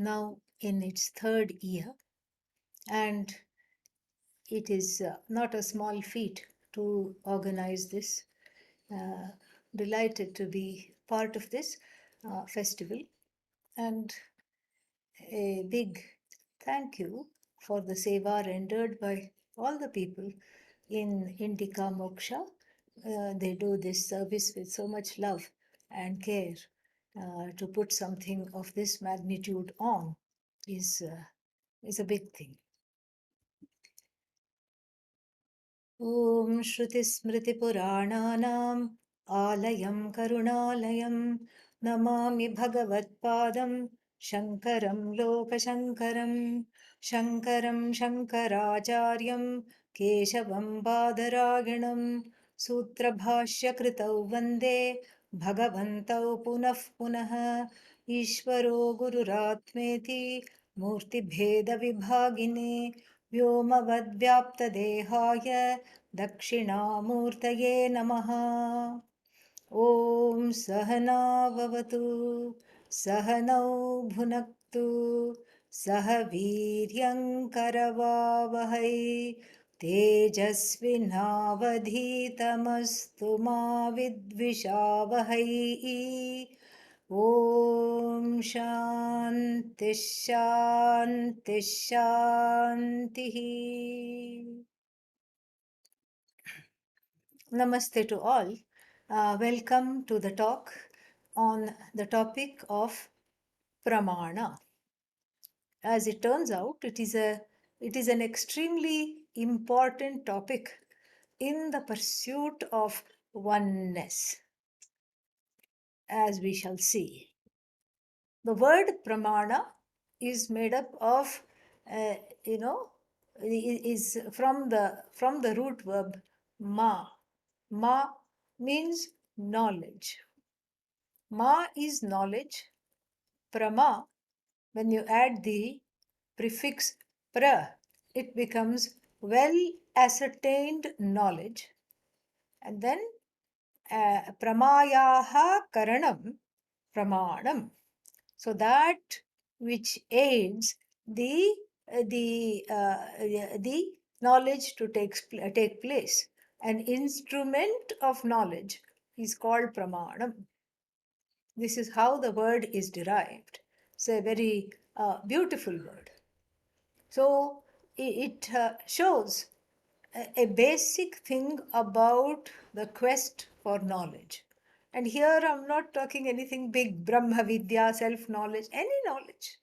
now in its third year, and it is not a small feat to organize this. Uh, Delighted to be part of this festival, and a big thank you for the seva rendered by all the people in Indika Moksha. They do this service with so much love and care. To put something of this magnitude on is a big thing. Om Shruti Smriti Purananam Alayam Karunalayam Namami Bhagavatpadam Shankaram Lokashankaram Shankaram Shankaracharyam Keshavam Badaraginam Sutrabhashya Kritau Vande Bhagavantau Punah Punah Ishvaro Gururatmeti Murti Bheda Vibhagine व्योमवद्व्याप्तदेहाय दक्षिणामूर्तये नमः। ॐ सहनाववतु सहनौ भुनक्तु सह वीर्यङ्करवावहै तेजस्विनावधीतमस्तु मा विद्विषावहै। ॐ शान्ति शान्ति शान्तिः. Namaste to all. Welcome to the talk on the topic of Pramana. As it turns out, it is an extremely important topic in the pursuit of oneness, as we shall see. The word Pramana is made up of, is from the root verb ma. Ma means knowledge. Ma is knowledge. Prama, when you add the prefix pra, it becomes well ascertained knowledge. And then pramayaha karanam pramanam. So that which aids the knowledge to take place. An instrument of knowledge is called pramanam. This is how the word is derived. It's a very beautiful word. So it shows a basic thing about the quest for knowledge. And here I'm not talking anything big, Brahma Vidya, self-knowledge, any knowledge.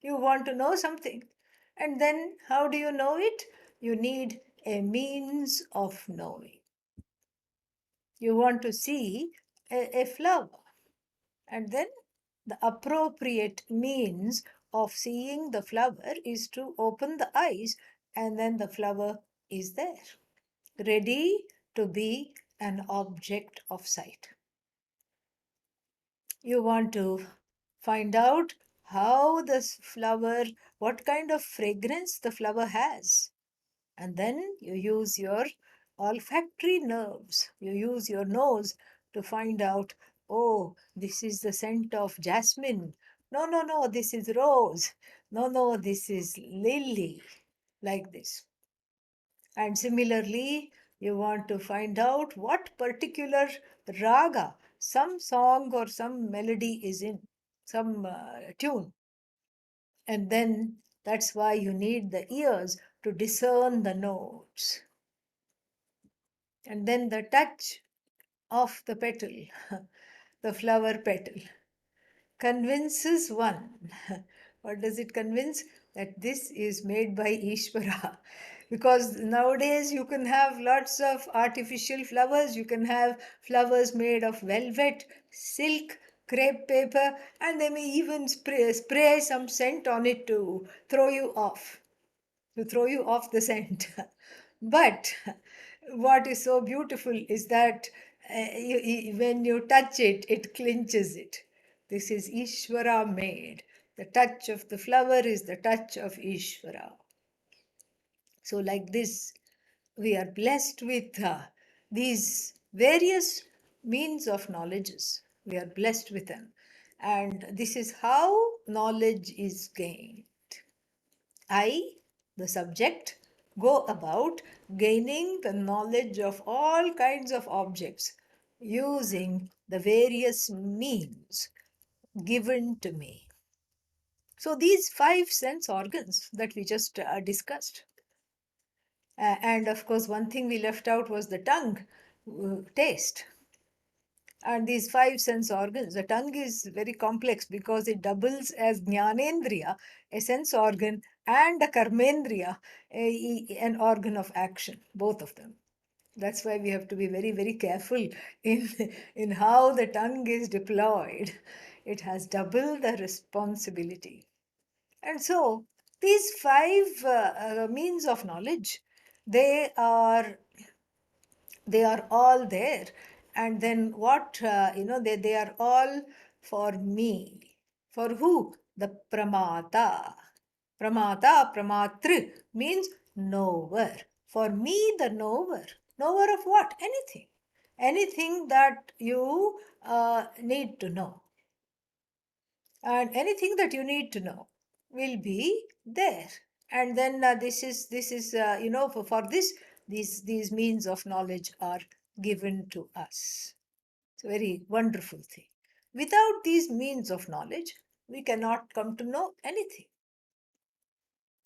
You want to know something. And then how do you know it? You need a means of knowing. You want to see a flower. And then the appropriate means of seeing the flower is to open the eyes, and then the flower is there, ready to be an object of sight. You want to find out how this flower, what kind of fragrance the flower has. And then you use your olfactory nerves. You use your nose to find out, oh, this is the scent of jasmine. No, this is rose. No, this is lily. Like this. And similarly, you want to find out what particular raga, some song or some melody is in, some tune. And then that's why you need the ears to discern the notes. And then the touch of the petal, the flower petal, convinces one. What does it convince? That this is made by Ishvara. Because nowadays you can have lots of artificial flowers. You can have flowers made of velvet, silk, crepe paper, and they may even spray some scent on it to throw you off the scent. But what is so beautiful is that when you touch it, it clinches it. This is Ishvara made. The touch of the flower is the touch of Ishvara. So like this, we are blessed with these various means of knowledges. We are blessed with them. And this is how knowledge is gained? I, the subject, go about gaining the knowledge of all kinds of objects using the various means given to me. So these five sense organs that we just discussed. And of course, one thing we left out was the tongue, taste. And these five sense organs, the tongue is very complex because it doubles as jnanendriya, a sense organ, and a karmendriya, an organ of action, both of them. That's why we have to be very, very careful in, in how the tongue is deployed. It has double the responsibility. And so these five means of knowledge, they are they are all there. And then what, they are all for me. For who? The pramata. Pramata, pramatri means knower. For me, the knower. Knower of what? Anything. Anything that you need to know. And anything that you need to know will be there. And then this is for this, these means of knowledge are given to us. It's a very wonderful thing. Without these means of knowledge, we cannot come to know anything.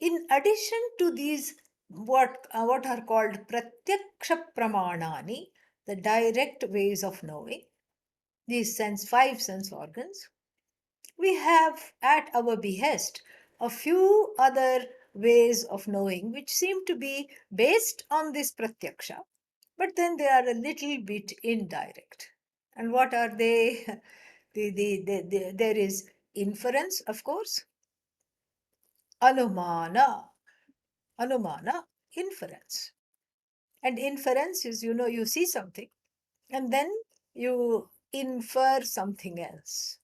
In addition to these, what are called pratyaksha pramanani, the direct ways of knowing, these five sense organs, we have at our behest a few other ways of knowing which seem to be based on this pratyaksha, but then they are a little bit indirect. And what are they? There is inference, of course, anumana, inference. And inference is, you see something and then you infer something else.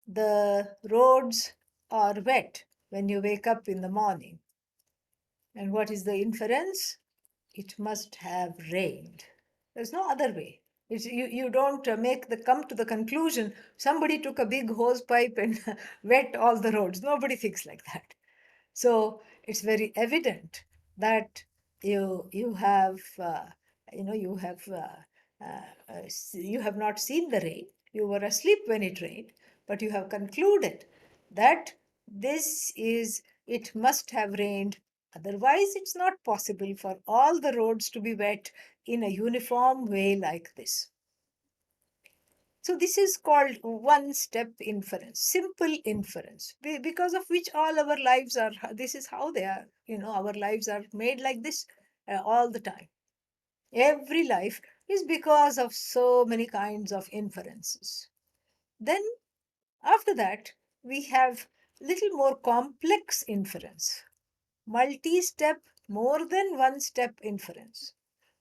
The roads are wet when you wake up in the morning. And what is the inference? It must have rained. There's no other way. You don't come to the conclusion somebody took a big hose pipe and wet all the roads. Nobody thinks like that. So it's very evident that you have you have not seen the rain. You were asleep when it rained, but you have concluded that it must have rained. Otherwise, it's not possible for all the roads to be wet in a uniform way like this. So this is called one-step inference, simple inference, because of which all our lives are, this is how they are, our lives are made like this all the time. Every life is because of so many kinds of inferences. Then after that, we have little more complex inference, multi-step, more than one-step inference.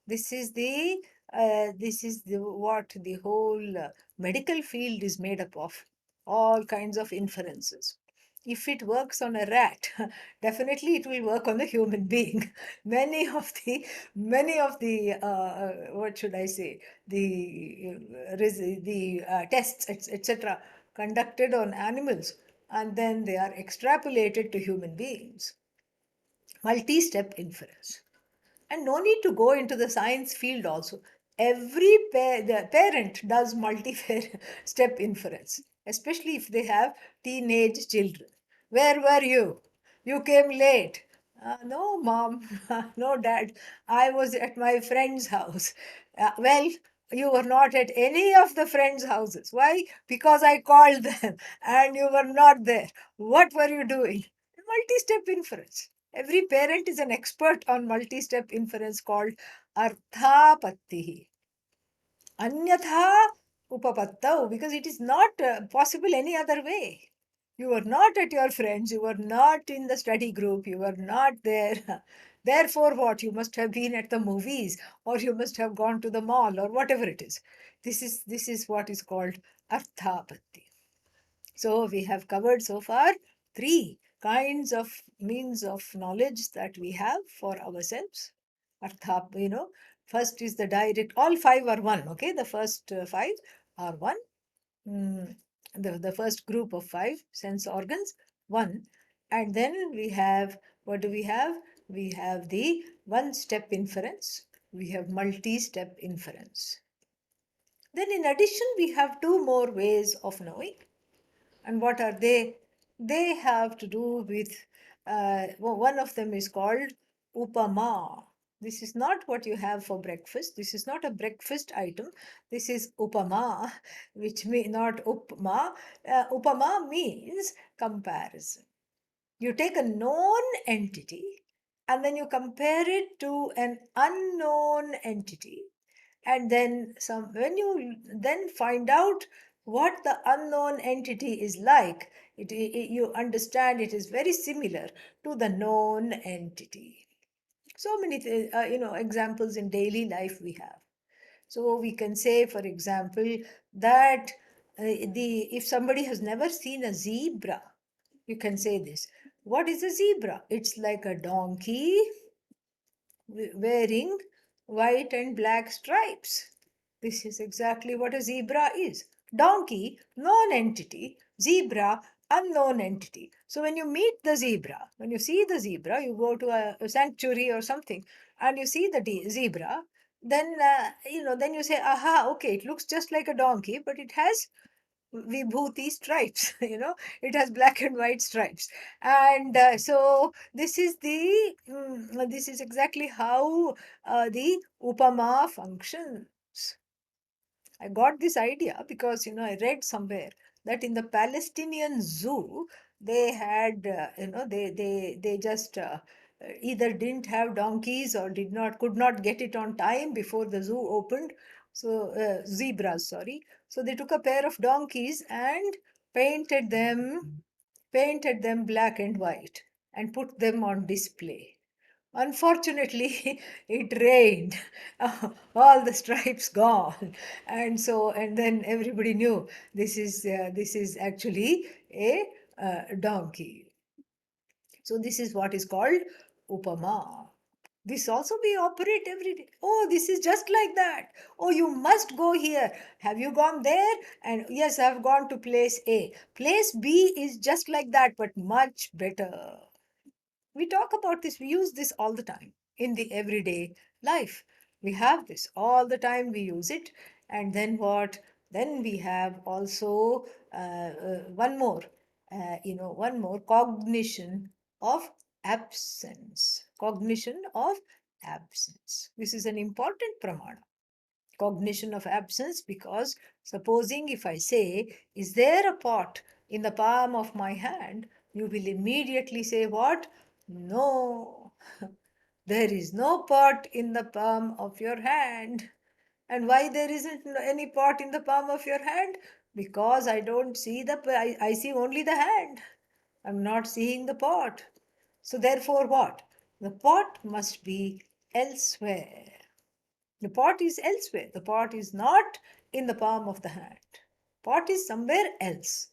This is the what the whole medical field is made up of, all kinds of inferences. If it works on a rat, definitely it will work on a human being. Many of the what should I say, the tests, etc., conducted on animals, and then they are extrapolated to human beings. Multi-step inference. And no need to go into the science field also. The parent does multi-step inference, especially if they have teenage children. Where were you? You came late. No, mom. No, dad. I was at my friend's house. Well, you were not at any of the friends' houses. Why? Because I called them and you were not there. What were you doing? Multi-step inference. Every parent is an expert on multi-step inference called arthapattihi. Anyatha upapattau, because it is not possible any other way. You were not at your friends, you were not in the study group, you were not there. Therefore, what? You must have been at the movies, or you must have gone to the mall, or whatever it is. This is what is called arthapatti. So we have covered so far three kinds of means of knowledge that we have for ourselves. Arthap, first is the direct, all five are one, okay? The first five are one. Mm, the first group of five sense organs, one. And then we have, what do we have? We have the one-step inference. We have multi-step inference. Then in addition, we have two more ways of knowing. And what are they? They have to do with, one of them is called Upama. This is not what you have for breakfast. This is not a breakfast item. This is Upama, which means not Upma. Upama means comparison. You take a known entity and then you compare it to an unknown entity, and then when you then find out what the unknown entity is like, you understand it is very similar to the known entity. So many examples in daily life we have. So we can say, for example, that the if somebody has never seen a zebra, you can say this: what is a zebra? It's like a donkey wearing white and black stripes. This is exactly what a zebra is. Donkey, known entity; zebra, unknown entity. So when you meet the zebra, when you see the zebra, you go to a sanctuary or something and you see the zebra, then then you say, aha, okay, it looks just like a donkey, but it has vibhuti stripes. It has black and white stripes. And so this is exactly how the upama functions. I got this idea because I read somewhere that in the Palestinian zoo they had they just either didn't have donkeys or could not get it on time before the zoo opened. So zebras, sorry. So they took a pair of donkeys and painted them black and white and put them on display. Unfortunately, it rained. All the stripes gone, and then everybody knew this is actually a donkey. So this is what is called upama. This also we operate every day. Oh, this is just like that. Oh, you must go here. Have you gone there? And yes, I've gone to place A. Place B is just like that, but much better. We talk about this, we use this all the time in the everyday life. We have this all the time, we use it. And then what? Then we have also one more, one more: cognition of absence. Cognition of absence. This is an important pramana. Cognition of absence, because supposing if I say, is there a pot in the palm of my hand? You will immediately say what? No, there is no pot in the palm of your hand. And why there isn't any pot in the palm of your hand? Because I don't see I see only the hand. I'm not seeing the pot. So therefore what? The pot must be elsewhere. The pot is elsewhere. The pot is not in the palm of the hand. Pot is somewhere else.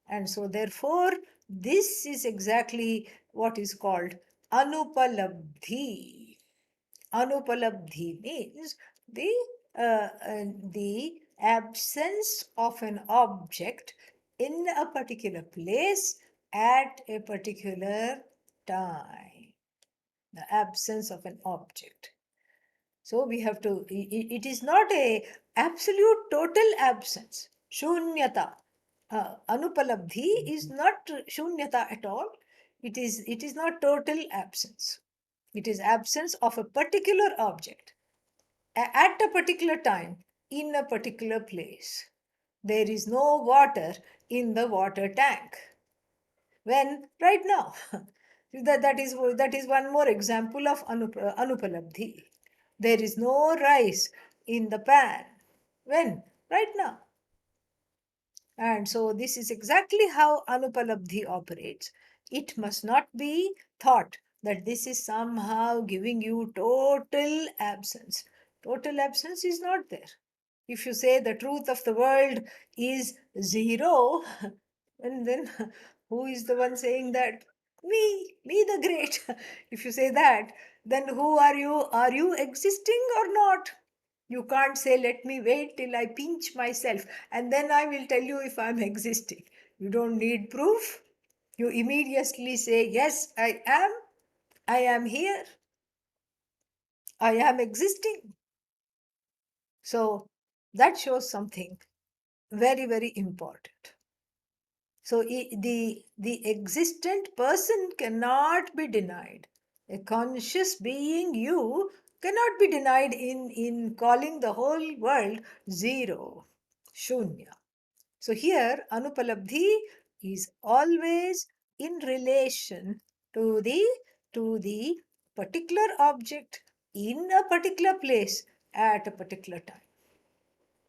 And so therefore, this is exactly what is called Anupallavdhi. Anupallavdhi means the absence of an object in a particular place at a particular time. The absence of an object. So we have to, it is not a absolute total absence. Shunyata. Anupalabdhi is not shunyata at all. It is not total absence. It is absence of a particular object at a particular time in a particular place. There is no water in the water tank. When? Right now. That is one more example of Anupalabdhi. There is no rice in the pan. When? Right now. And so this is exactly how Anupalabdhi operates. It must not be thought that this is somehow giving you total absence. Total absence is not there. If you say the truth of the world is zero, and then who is the one saying that? Me the great. If you say that, then who are you? Are you existing or not? You can't say, let me wait till I pinch myself and then I will tell you if I'm existing. You don't need proof. You immediately say, yes, I am here, I am existing. So that shows something very, very important. So the existent person cannot be denied. A conscious being, you, cannot be denied in calling the whole world zero, shunya. So here, Anupalabdhi is always in relation to the particular object in a particular place at a particular time.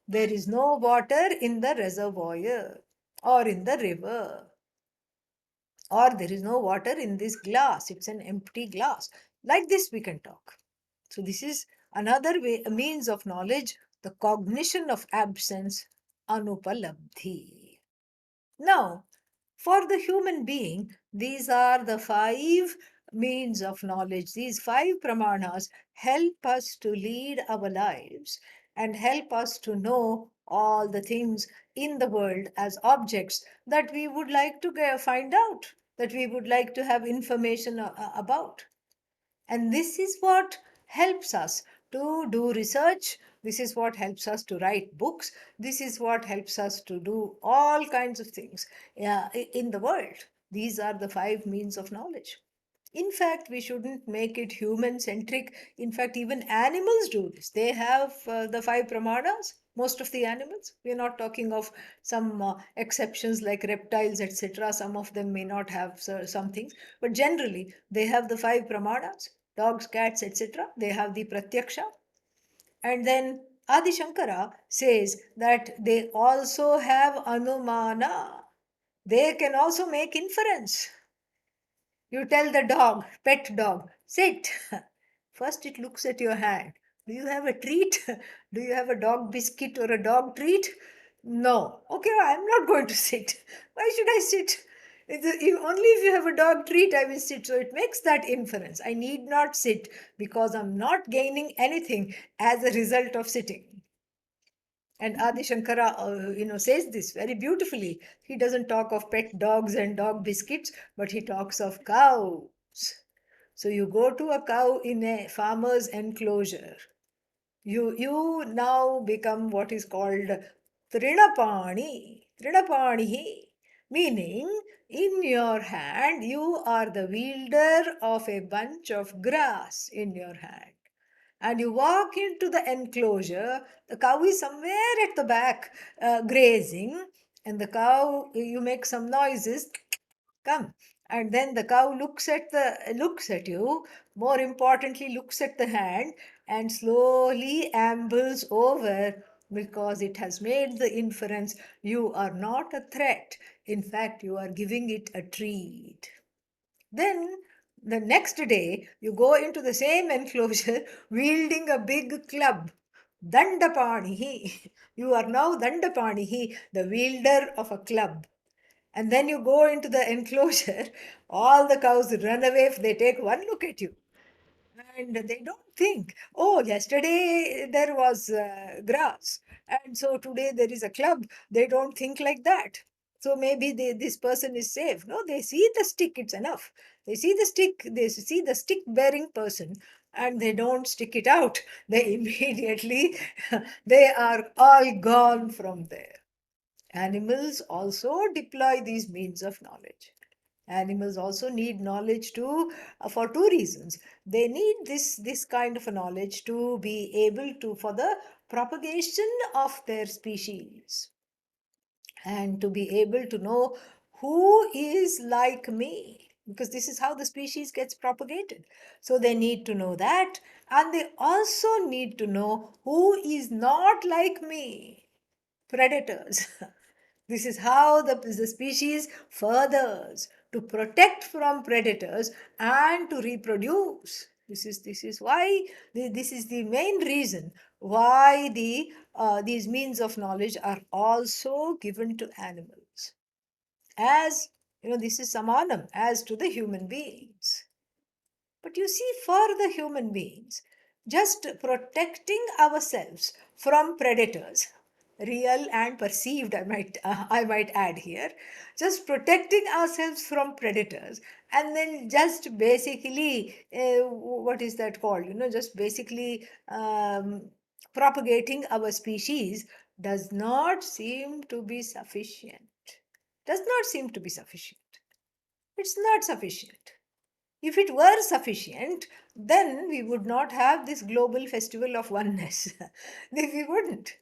There is no water in the reservoir or in the river, or there is no water in this glass. It's an empty glass. Like this, we can talk. So, this is another way, a means of knowledge, the cognition of absence, Anupalabdhi. Now, for the human being, these are the five means of knowledge. These five pramanas help us to lead our lives and help us to know all the things in the world as objects that we would like to find out, that we would like to have information about. And this is what helps us to do research. This is what helps us to write books. This is what helps us to do all kinds of things in the world. These are the five means of knowledge. In fact, we shouldn't make it human centric. In fact, even animals do this. They have the five pramanas, most of the animals. We're not talking of some exceptions like reptiles, etc. Some of them may not have some things, but generally, they have the five pramanas. Dogs, cats, etc. They have the pratyaksha. And then Adi Shankara says that they also have anumana. They can also make inference. You tell the dog, pet dog, sit. First, it looks at your hand. Do you have a treat? Do you have a dog biscuit or a dog treat? No. Okay, I'm not going to sit. Why should I sit? Only if you have a dog treat, I will sit. So it makes that inference. I need not sit because I'm not gaining anything as a result of sitting. And Adi Shankara, says this very beautifully. He doesn't talk of pet dogs and dog biscuits, but he talks of cows. So you go to a cow in a farmer's enclosure. You now become what is called Trinapanihi, meaning in your hand you are the wielder of a bunch of grass in your hand, and you walk into the enclosure. The cow is somewhere at the back grazing, and the cow, you make some noises, come, and then the cow looks at you, more importantly looks at the hand, and slowly ambles over because it has made the inference you are not a threat. In fact, you are giving it a treat. Then the next day, you go into the same enclosure wielding a big club. Dandapanihi. You are now Dandapanihi, the wielder of a club. And then you go into the enclosure, all the cows run away if they take one look at you. And they don't think, oh, yesterday there was grass, and so today there is a club. They don't think like that. So maybe this person is safe. No, they see the stick, it's enough. They see the stick bearing person, and they don't stick it out. They immediately, they are all gone from there. Animals also deploy these means of knowledge. Animals also need knowledge too, for two reasons. They need this kind of a knowledge to be able to, for the propagation of their species, and to be able to know who is like me, because this is how the species gets propagated. So they need to know that, and they also need to know who is not like me, predators. This is how the species furthers to protect from predators and to reproduce. This is why this is the main reason why these means of knowledge are also given to animals. As this is samanam as to the human beings. But you see, for the human beings, just protecting ourselves from predators, real and perceived, I might add here, just protecting ourselves from predators, and then just basically, what is that called, just basically propagating our species, does not seem to be sufficient. Does not seem to be sufficient. It's not sufficient. If it were sufficient, then we would not have this global festival of oneness. We wouldn't.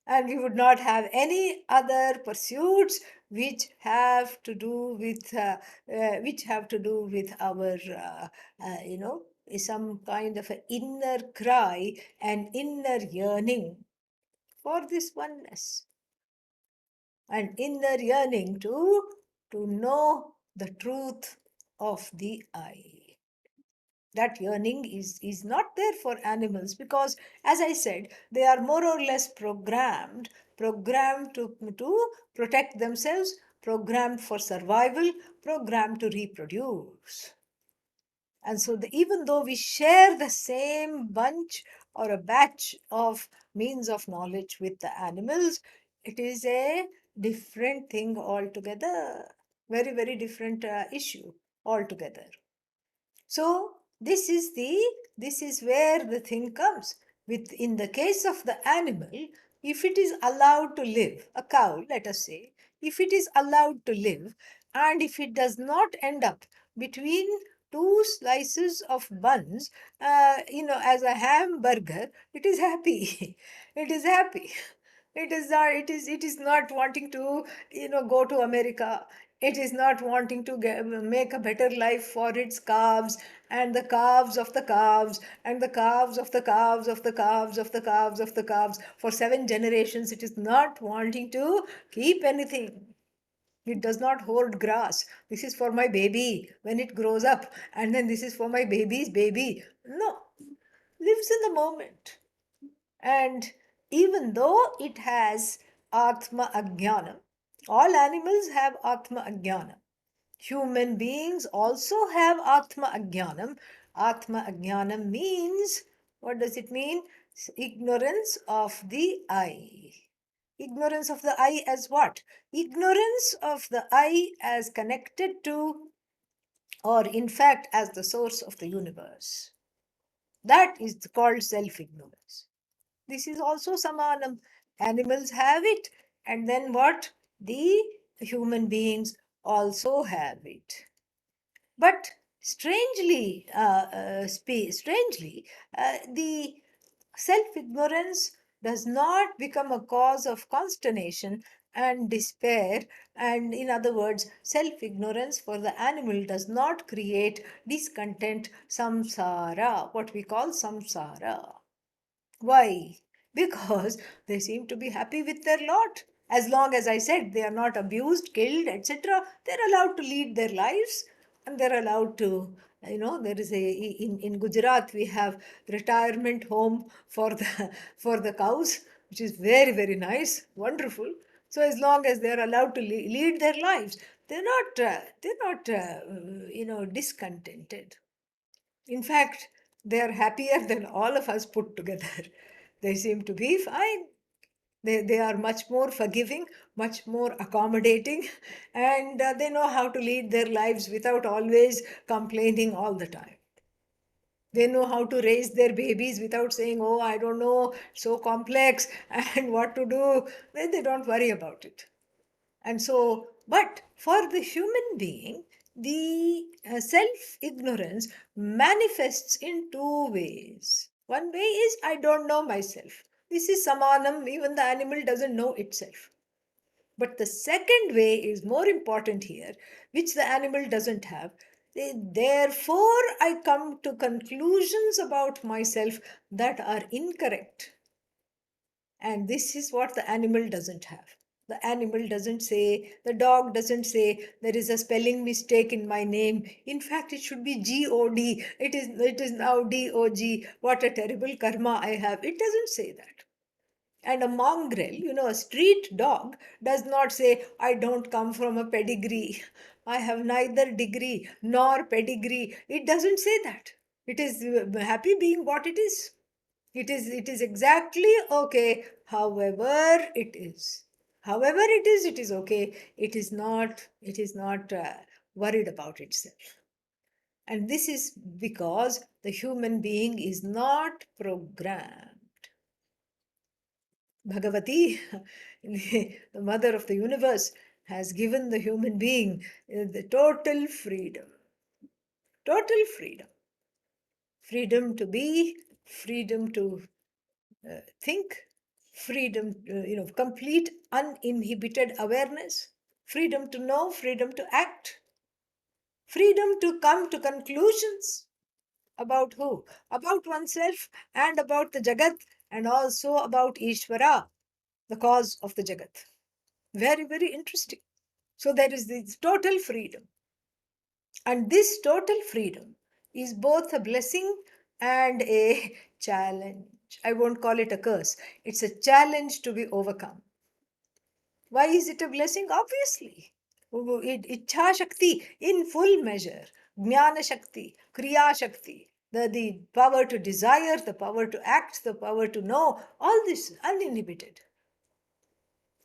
And we would not have any other pursuits which have to do with our some kind of an inner cry and inner yearning for this oneness, and inner yearning to know the truth of the I. That yearning is not there for animals, because, as I said, they are more or less programmed to protect themselves, programmed for survival, programmed to reproduce. And so even though we share the same bunch or a batch of means of knowledge with the animals, it is a different thing altogether. Very, very different issue altogether. So this is where the thing comes. With in the case of the animal, if it is allowed to live, a cow, let us say, if it is allowed to live, and if it does not end up between two slices of buns, as a hamburger, it is happy. It is happy. It is not wanting to go to America. It is not wanting to make a better life for its calves, and the calves of the calves, and the calves of the calves of the calves of the calves of the calves. For 7 generations, it is not wanting to keep anything. It does not hoard grass. This is for my baby when it grows up, and then this is for my baby's baby. No, lives in the moment. And even though it has Atma Ajnanam, all animals have Atma Ajnanam. Human beings also have Atma Ajnanam. Atma Ajnanam means, what does it mean? Ignorance of the I. Ignorance of the I as what? Ignorance of the I as connected to, or in fact as the source of the universe. That is called self-ignorance. This is also samanam. Animals have it, and then what? The human beings also have it. But the self-ignorance does not become a cause of consternation and despair. And in other words, self-ignorance for the animal does not create discontent, samsara, what we call samsara. Why? Because they seem to be happy with their lot. As long as I said they are not abused, killed, etc., they're allowed to lead their lives, and they're allowed to, there is in Gujarat we have retirement home for the for the cows, which is very, very nice, wonderful. So as long as they're allowed to lead their lives, they're not discontented. In fact, they are happier than all of us put together. They seem to be fine. They are much more forgiving, much more accommodating, and they know how to lead their lives without always complaining all the time. They know how to raise their babies without saying, "Oh, I don't know, so complex," and what to do. They don't worry about it. And so, but for the human being, the self ignorance manifests in two ways. One way is, I don't know myself. This is samanam, even the animal doesn't know itself. But the second way is more important here, which the animal doesn't have. Therefore, I come to conclusions about myself that are incorrect. And this is what the animal doesn't have. The animal doesn't say, the dog doesn't say, there is a spelling mistake in my name. In fact, it should be G-O-D. It is now D-O-G. What a terrible karma I have. It doesn't say that. And a mongrel, a street dog, does not say, I don't come from a pedigree. I have neither degree nor pedigree. It doesn't say that. It is happy being what it is. It is exactly okay, however it is. However it is okay. It is not worried about itself. And this is because the human being is not programmed. Bhagavati, the mother of the universe, has given the human being the total freedom. Total freedom. Freedom to be, freedom to think, freedom, complete uninhibited awareness, freedom to know, freedom to act, freedom to come to conclusions about who? About oneself and about the Jagat, and also about Ishvara, the cause of the Jagat. Very, very interesting. So there is this total freedom. And this total freedom is both a blessing and a challenge. I won't call it a curse. It's a challenge to be overcome. Why is it a blessing? Obviously. Ichha Shakti in full measure. Jnana Shakti, Kriya Shakti. The power to desire, the power to act, the power to know, all this uninhibited.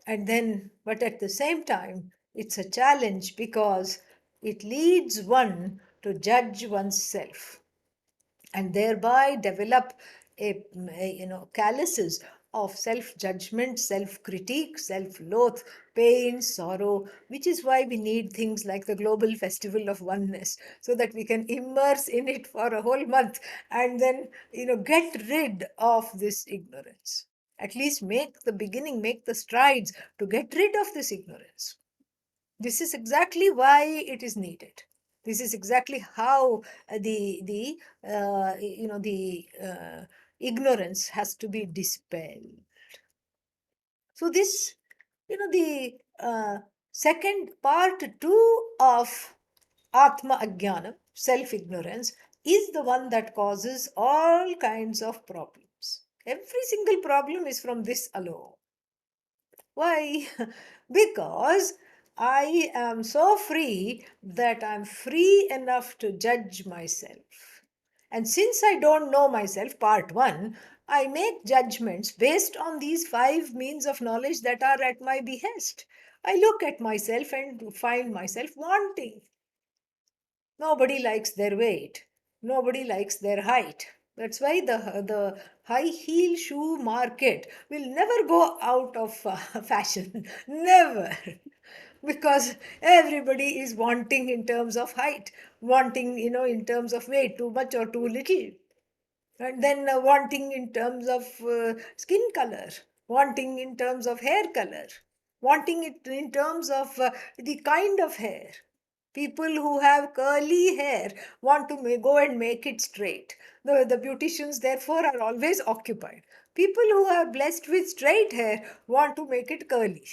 And then, but at the same time, it's a challenge because it leads one to judge oneself and thereby develop calluses of self-judgment, self-critique, self-loath, pain, sorrow, which is why we need things like the Global Festival of Oneness, so that we can immerse in it for a whole month and then, get rid of this ignorance. At least make the beginning, make the strides to get rid of this ignorance. This is exactly why it is needed. This is exactly how the ignorance has to be dispelled. So this, the second part two of Atma Ajnana, self-ignorance, is the one that causes all kinds of problems. Every single problem is from this alone. Why? Because I am so free that I'm free enough to judge myself. And since I don't know myself, part one, I make judgments based on these five means of knowledge that are at my behest. I look at myself and find myself wanting. Nobody likes their weight. Nobody likes their height. That's why the high heel shoe market will never go out of fashion. Never. Because everybody is wanting in terms of height, wanting, in terms of weight, too much or too little. And then wanting in terms of skin color, wanting in terms of hair color, wanting it in terms of the kind of hair. People who have curly hair want to go and make it straight. The beauticians, therefore, are always occupied. People who are blessed with straight hair want to make it curly.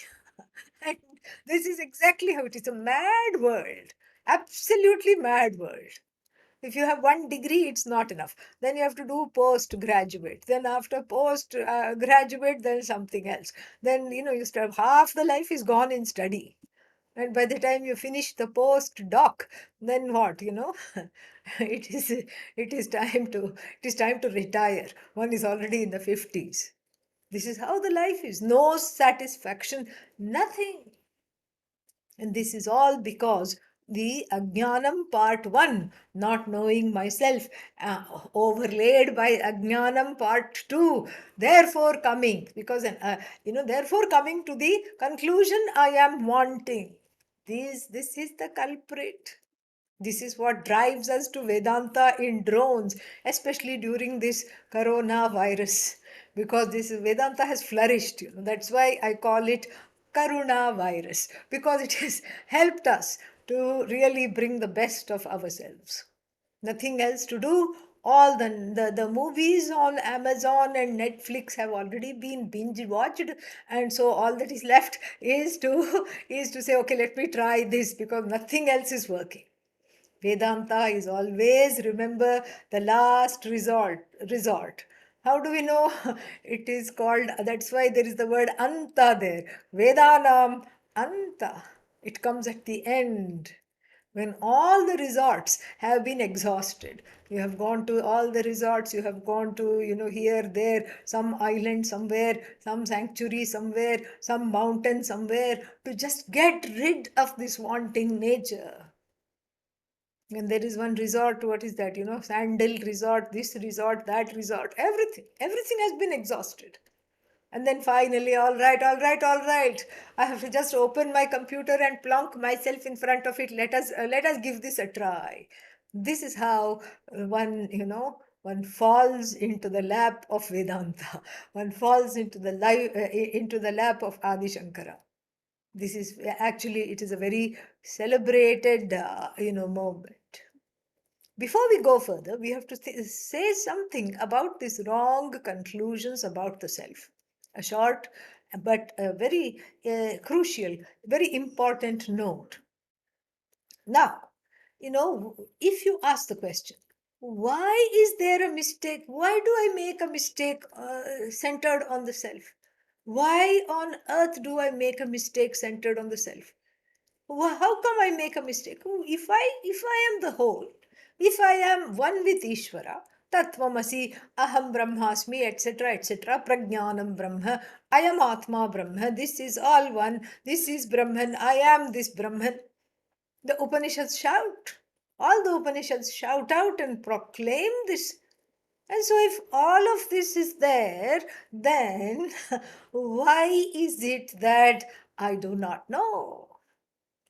And this is exactly how it is. A mad world. Absolutely mad world. If you have one degree, it's not enough. Then you have to do postgraduate. Then after postgraduate, then something else. Then, you have half the life is gone in study. And by the time you finish the postdoc, then what, it is it is time to retire. One is already in the 50s. This is how the life is. No satisfaction, nothing. And this is all because the Ajnanam part 1, not knowing myself, overlaid by Ajnanam part 2, therefore coming, because, therefore coming to the conclusion I am wanting. This is the culprit. This is what drives us to Vedanta in drones, especially during this coronavirus, because this Vedanta has flourished. That's why I call it Karuna virus, because it has helped us to really bring the best of ourselves. Nothing else to do. All the movies on Amazon and Netflix have already been binge watched, and so all that is left is to say, okay, let me try this, because nothing else is working. Vedanta is always, remember, the last resort. How do we know? It is called, that's why there is the word Anta there. Vedanam Anta. It comes at the end. When all the resorts have been exhausted, you have gone to all the resorts, you have gone to, here, there, some island somewhere, some sanctuary somewhere, some mountain somewhere, to just get rid of this wanting nature. And there is one resort, what is that, sandal resort, this resort, that resort, everything has been exhausted. And then finally, all right, all right, all right, I have to just open my computer and plonk myself in front of it. Let us give this a try. This is how one falls into the lap of Vedanta. One falls into the lap of Adi Shankara. This is actually, it is a very celebrated moment. Before we go further, we have to say something about these wrong conclusions about the self. A short but a very crucial, very important note. Now, if you ask the question, why is there a mistake? Why do I make a mistake centered on the self? Why on earth do I make a mistake centered on the self? How come I make a mistake? If I am the whole, if I am one with Ishvara, Tatvamasi, Aham Brahmasmi, etc., etc., Prajnanam Brahma, I am Atma Brahma, this is all one, this is Brahman, I am this Brahman. The Upanishads shout. All the Upanishads shout out and proclaim this. And so, if all of this is there, then why is it that I do not know?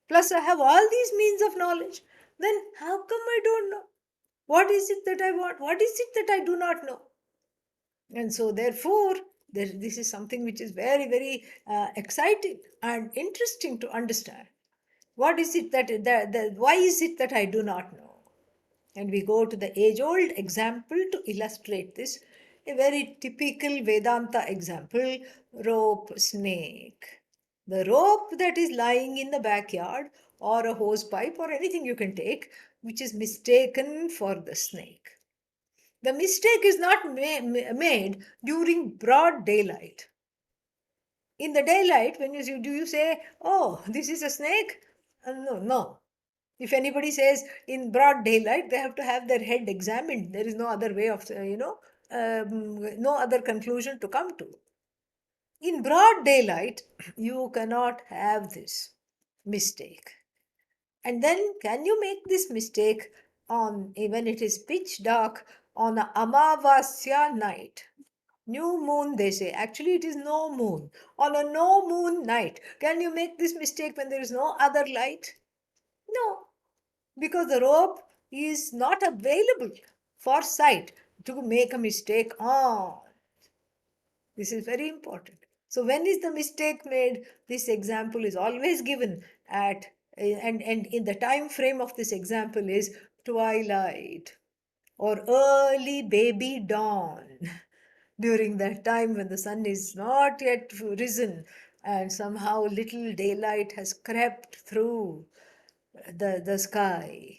Plus, I have all these means of knowledge. Then how come I don't know? What is it that I want? What is it that I do not know? And so, therefore, this is something which is very, very exciting and interesting to understand. What is it why is it that I do not know? And we go to the age old example to illustrate this. A very typical Vedanta example: rope, snake. The rope that is lying in the backyard, or a hose pipe, or anything you can take, which is mistaken for the snake. The mistake is not made during broad daylight. In the daylight, when do you say, oh, this is a snake? No, no. If anybody says in broad daylight, they have to have their head examined. There is no other way of, no other conclusion to come to. In broad daylight, you cannot have this mistake. And then, can you make this mistake on, when it is pitch dark, on a Amavasya night? New moon, they say. Actually, it is no moon. On a no moon night, can you make this mistake when there is no other light? No, because the rope is not available for sight to make a mistake on. This is very important. So when is the mistake made? This example is always given at, and in the time frame of this example is twilight or early baby dawn. During that time when the sun is not yet risen and somehow little daylight has crept through the sky.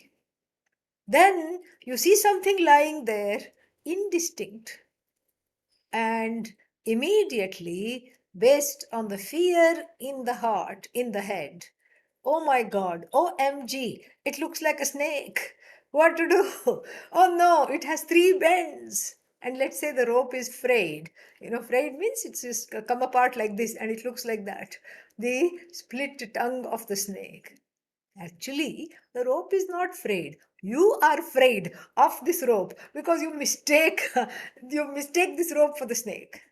Then you see something lying there, indistinct, and immediately, based on the fear in the heart, in the head, oh my God, OMG, it looks like a snake. What to do? Oh no, it has three bends. And let's say the rope is frayed. Frayed means it's just come apart like this and it looks like that. The split tongue of the snake. Actually, the rope is not frayed. You are afraid of this rope because you mistake this rope for the snake.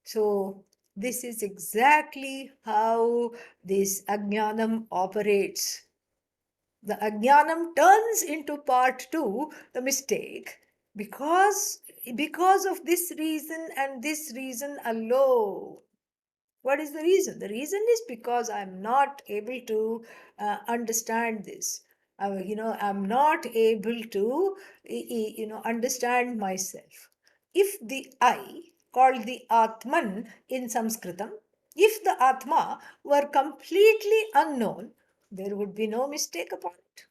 So this is exactly how this ajnanam operates. The ajnanam turns into part two, the mistake, because of this reason and this reason alone. What is the reason? The reason is because I'm not able to understand this. I'm not able to, understand myself. If the I, called the Atman in Sanskritam, if the Atma were completely unknown, there would be no mistake upon it.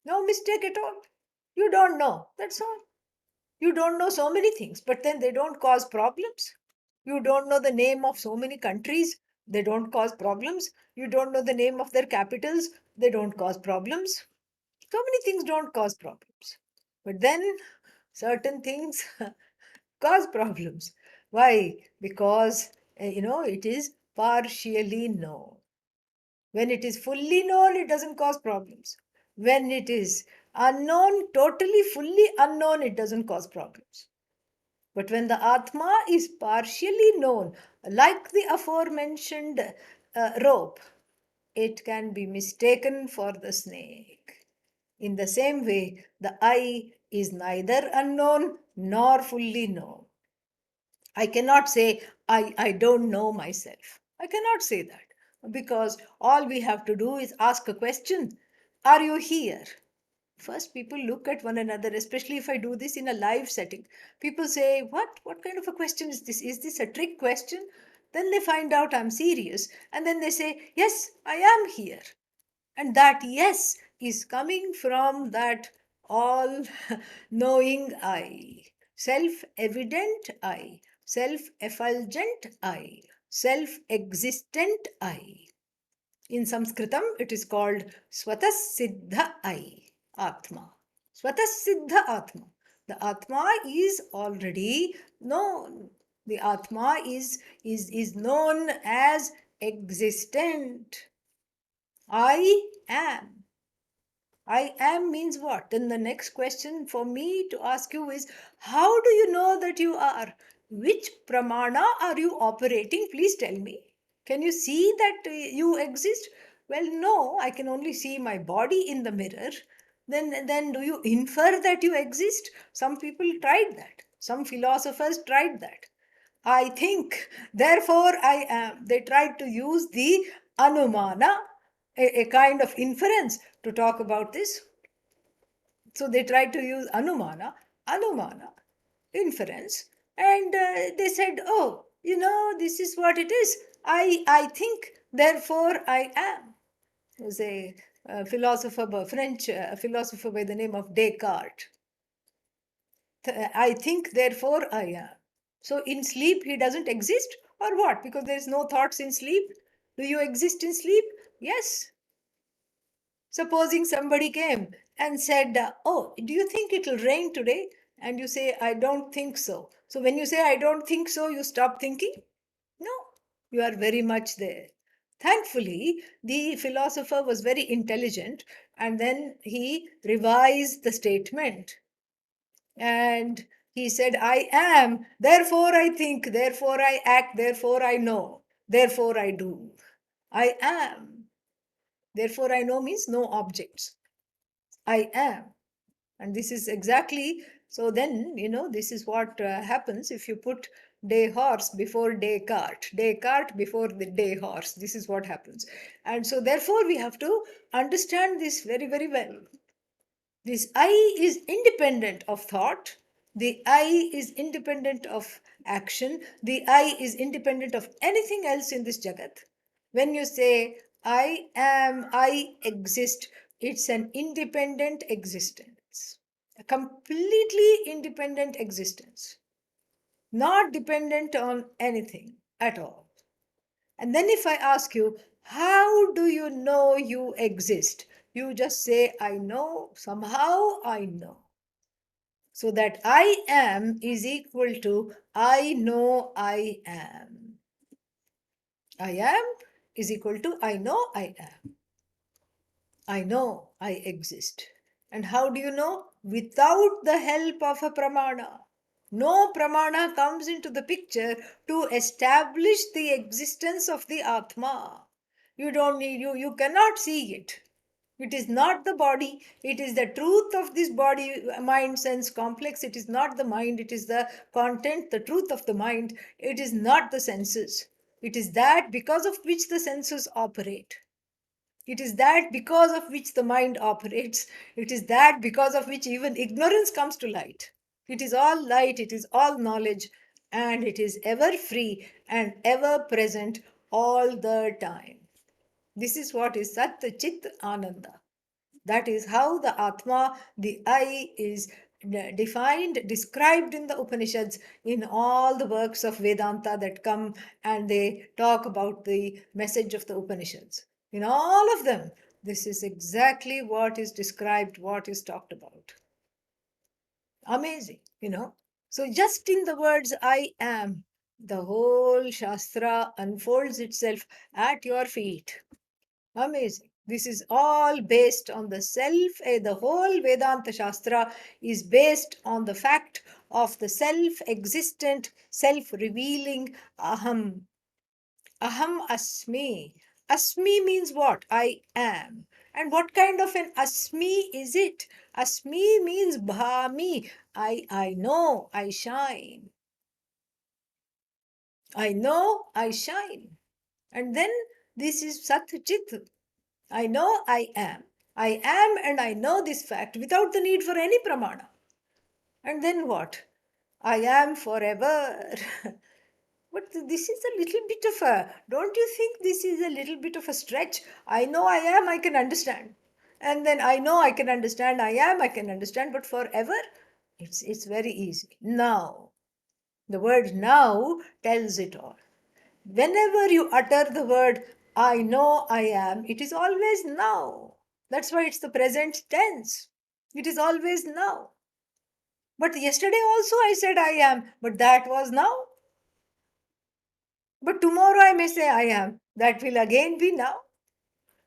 No mistake at all. You don't know. That's all. You don't know so many things, but then they don't cause problems. You don't know the name of so many countries, They don't cause problems. You don't know the name of their capitals. They don't cause problems. So many things don't cause problems. But then certain things cause problems. Why? Because, it is partially known. When it is fully known, it doesn't cause problems. When it is unknown, totally, fully unknown, it doesn't cause problems. But when the Atma is partially known, like the aforementioned rope, it can be mistaken for the snake. In the same way, the I is neither unknown nor fully known. I cannot say, I don't know myself. I cannot say that because all we have to do is ask a question. Are you here? First, people look at one another, especially if I do this in a live setting. People say, What kind of a question is this? Is this a trick question? Then they find out I'm serious. And then they say, Yes, I am here. And that yes is coming from that all knowing I, self evident I, self effulgent I, self existent I. In Sanskritam, it is called Svatasiddha I, Atma. Svatasiddha Atma. The Atma is already known. The Atma is known as existent. I am. I am means what? Then the next question for me to ask you is, how do you know that you are? Which pramana are you operating? Please tell me. Can you see that you exist? Well, no, I can only see my body in the mirror. Then do you infer that you exist? Some people tried that. Some philosophers tried that. I think, therefore I am. They tried to use the anumana, a kind of inference, to talk about this. So they tried to use anumana, inference, and they said, oh, this is what it is. I think, therefore I am. There was a French philosopher by the name of Descartes. I think, therefore I am. So in sleep, he doesn't exist, or what? Because there is no thoughts in sleep. Do you exist in sleep? Yes. Supposing somebody came and said, oh, do you think it'll rain today? And you say, I don't think so. So when you say, I don't think so, you stop thinking? No, you are very much there. Thankfully, the philosopher was very intelligent and then he revised the statement. And he said, I am, therefore I think, therefore I act, therefore I know, therefore I do. I am. Therefore I know means no objects. I am. And this is exactly, so then, this is what happens if you put day horse before Descartes, Descartes before the day horse. This is what happens. And so therefore we have to understand this very, very well. This I is independent of thought. The I is independent of action. The I is independent of anything else in this Jagat. When you say, I am, I exist, it's an independent existence. A completely independent existence. Not dependent on anything at all. And then if I ask you, how do you know you exist? You just say, I know, somehow I know. So that I am is equal to I know I am. I am is equal to I know I am. I know I exist. And how do you know? Without the help of a pramana. No pramana comes into the picture to establish the existence of the Atma. You don't need, you cannot see it. It is not the body. It is the truth of this body, mind, sense complex. It is not the mind. It is the content, the truth of the mind. It is not the senses. It is that because of which the senses operate. It is that because of which the mind operates. It is that because of which even ignorance comes to light. It is all light, it is all knowledge, and it is ever free and ever present all the time. This is what is Sat Chit Ananda. That is how the Atma, the I, is defined, described in the Upanishads, in all the works of Vedanta that come and they talk about the message of the Upanishads. In all of them, this is exactly what is described, what is talked about. Amazing, you know. So, just in the words I am, the whole Shastra unfolds itself at your feet. Amazing. This is all based on the self. The whole Vedanta Shastra is based on the fact of the self existent, self revealing Aham. Aham Asmi. Asmi means what? I am. And what kind of an Asmi is it? Asmi means Bhami. I know, I shine. I know, I shine. And then this is Sat Chit. I know I am. I am and I know this fact without the need for any pramana. And then what? I am forever. But this is a little bit of a, don't you think this is a little bit of a stretch? I know I am, I can understand. And then I know I can understand, I am, I can understand, but forever? It's very easy. Now. The word now tells it all. Whenever you utter the word, I know I am, it is always now. That's why it's the present tense. It is always now. But yesterday also I said I am, but that was now. But tomorrow I may say I am. That will again be now.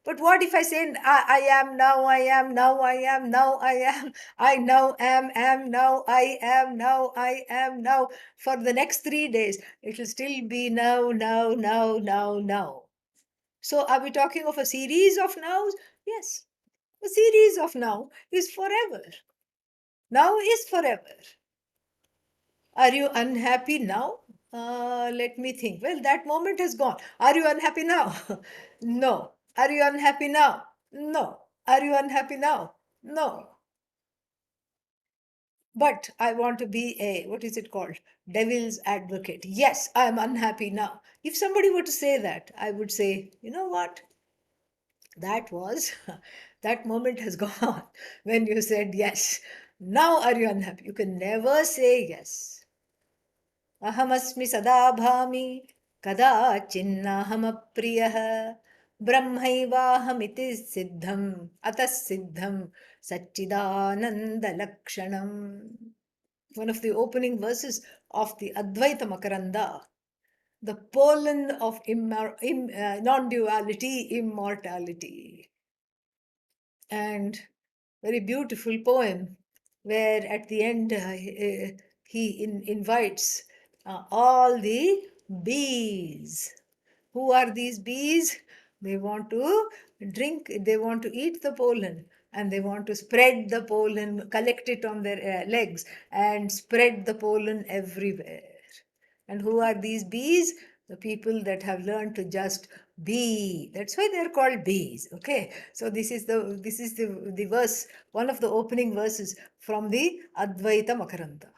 But what if I say I am now, I am now, I am now, I am, I now am now, I am now, I am now. For the next 3 days, it will still be now, now, now, now, now. So are we talking of a series of nows? Yes. A series of now is forever. Now is forever. Are you unhappy now? Let me think. Well, that moment has gone. Are you unhappy now? No. Are you unhappy now? No. Are you unhappy now? No. But I want to be a, what is it called? Devil's advocate. Yes, I am unhappy now. If somebody were to say that, I would say, you know what? That was, that moment has gone when you said yes. Now are you unhappy? You can never say yes. Ahamasmi sada bhami kadachinnahamapriyah brahmaivahamiti siddham atas siddham satchidananda lakshanam. One of the opening verses of the Advaita Makaranda, the pollen of non-duality, immortality. And very beautiful poem where at the end he invites all the bees. Who are these bees? They want to drink, they want to eat the pollen, and they want to spread the pollen, collect it on their legs and spread the pollen everywhere. And who are these bees? The people that have learned to just be. That's why they're called bees. Okay. So this is the verse, one of the opening verses from the Advaita Makaranta.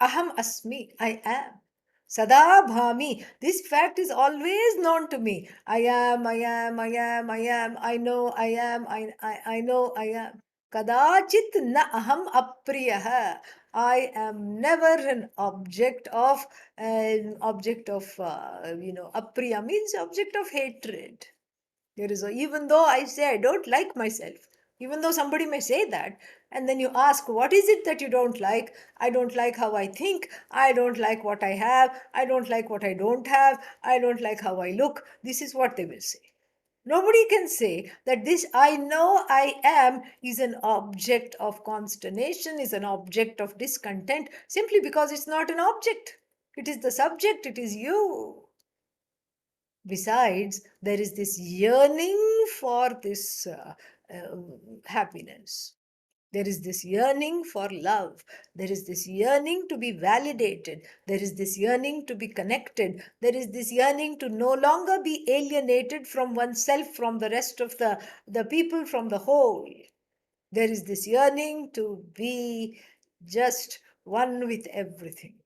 Aham asmi, I am. Sada bhami. This fact is always known to me. I am, I am, I am, I am. I know, I am, I know, I am. Kadachit na aham apriyah. I am never an apriya means object of hatred. There is even though I say I don't like myself, even though somebody may say that, and then you ask, what is it that you don't like? I don't like how I think. I don't like what I have. I don't like what I don't have. I don't like how I look. This is what they will say. Nobody can say that this I know I am is an object of consternation, is an object of discontent, simply because it's not an object. It is the subject, it is you. Besides, there is this yearning for this uh, happiness. There is this yearning for love. There is this yearning to be validated. There is this yearning to be connected. There is this yearning to no longer be alienated from oneself, from the rest of the people, from the whole. There is this yearning to be just one with everything.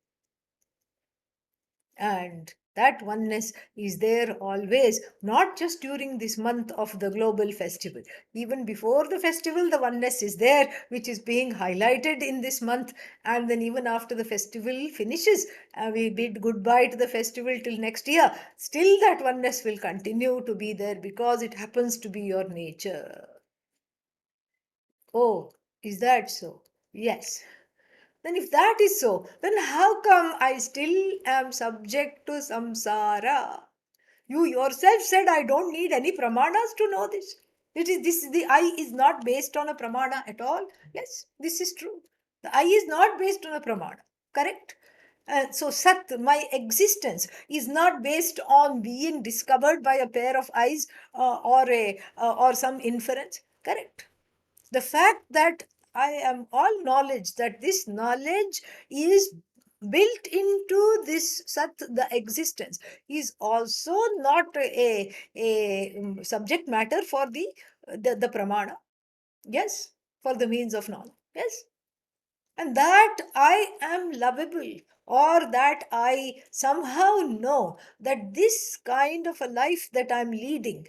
And That oneness is there always, not just during this month of the global festival. Even before the festival, the oneness is there, which is being highlighted in this month. And then, even after the festival finishes, we bid goodbye to the festival till next year. Still, that oneness will continue to be there because it happens to be your nature. Oh, is that so? Yes. Then, if that is so, then how come I still am subject to samsara? You yourself said I don't need any pramanas to know this. It is this, the I is not based on a pramana at all. Yes, this is true. The I is not based on a pramana. Correct? So Sat, my existence, is not based on being discovered by a pair of eyes or some inference. Correct? The fact that I am all knowledge, that this knowledge is built into this Sat, the existence, is also not a subject matter for the pramana. Yes, for the means of knowledge. Yes, and that I am lovable, or that I somehow know that this kind of a life that I'm leading,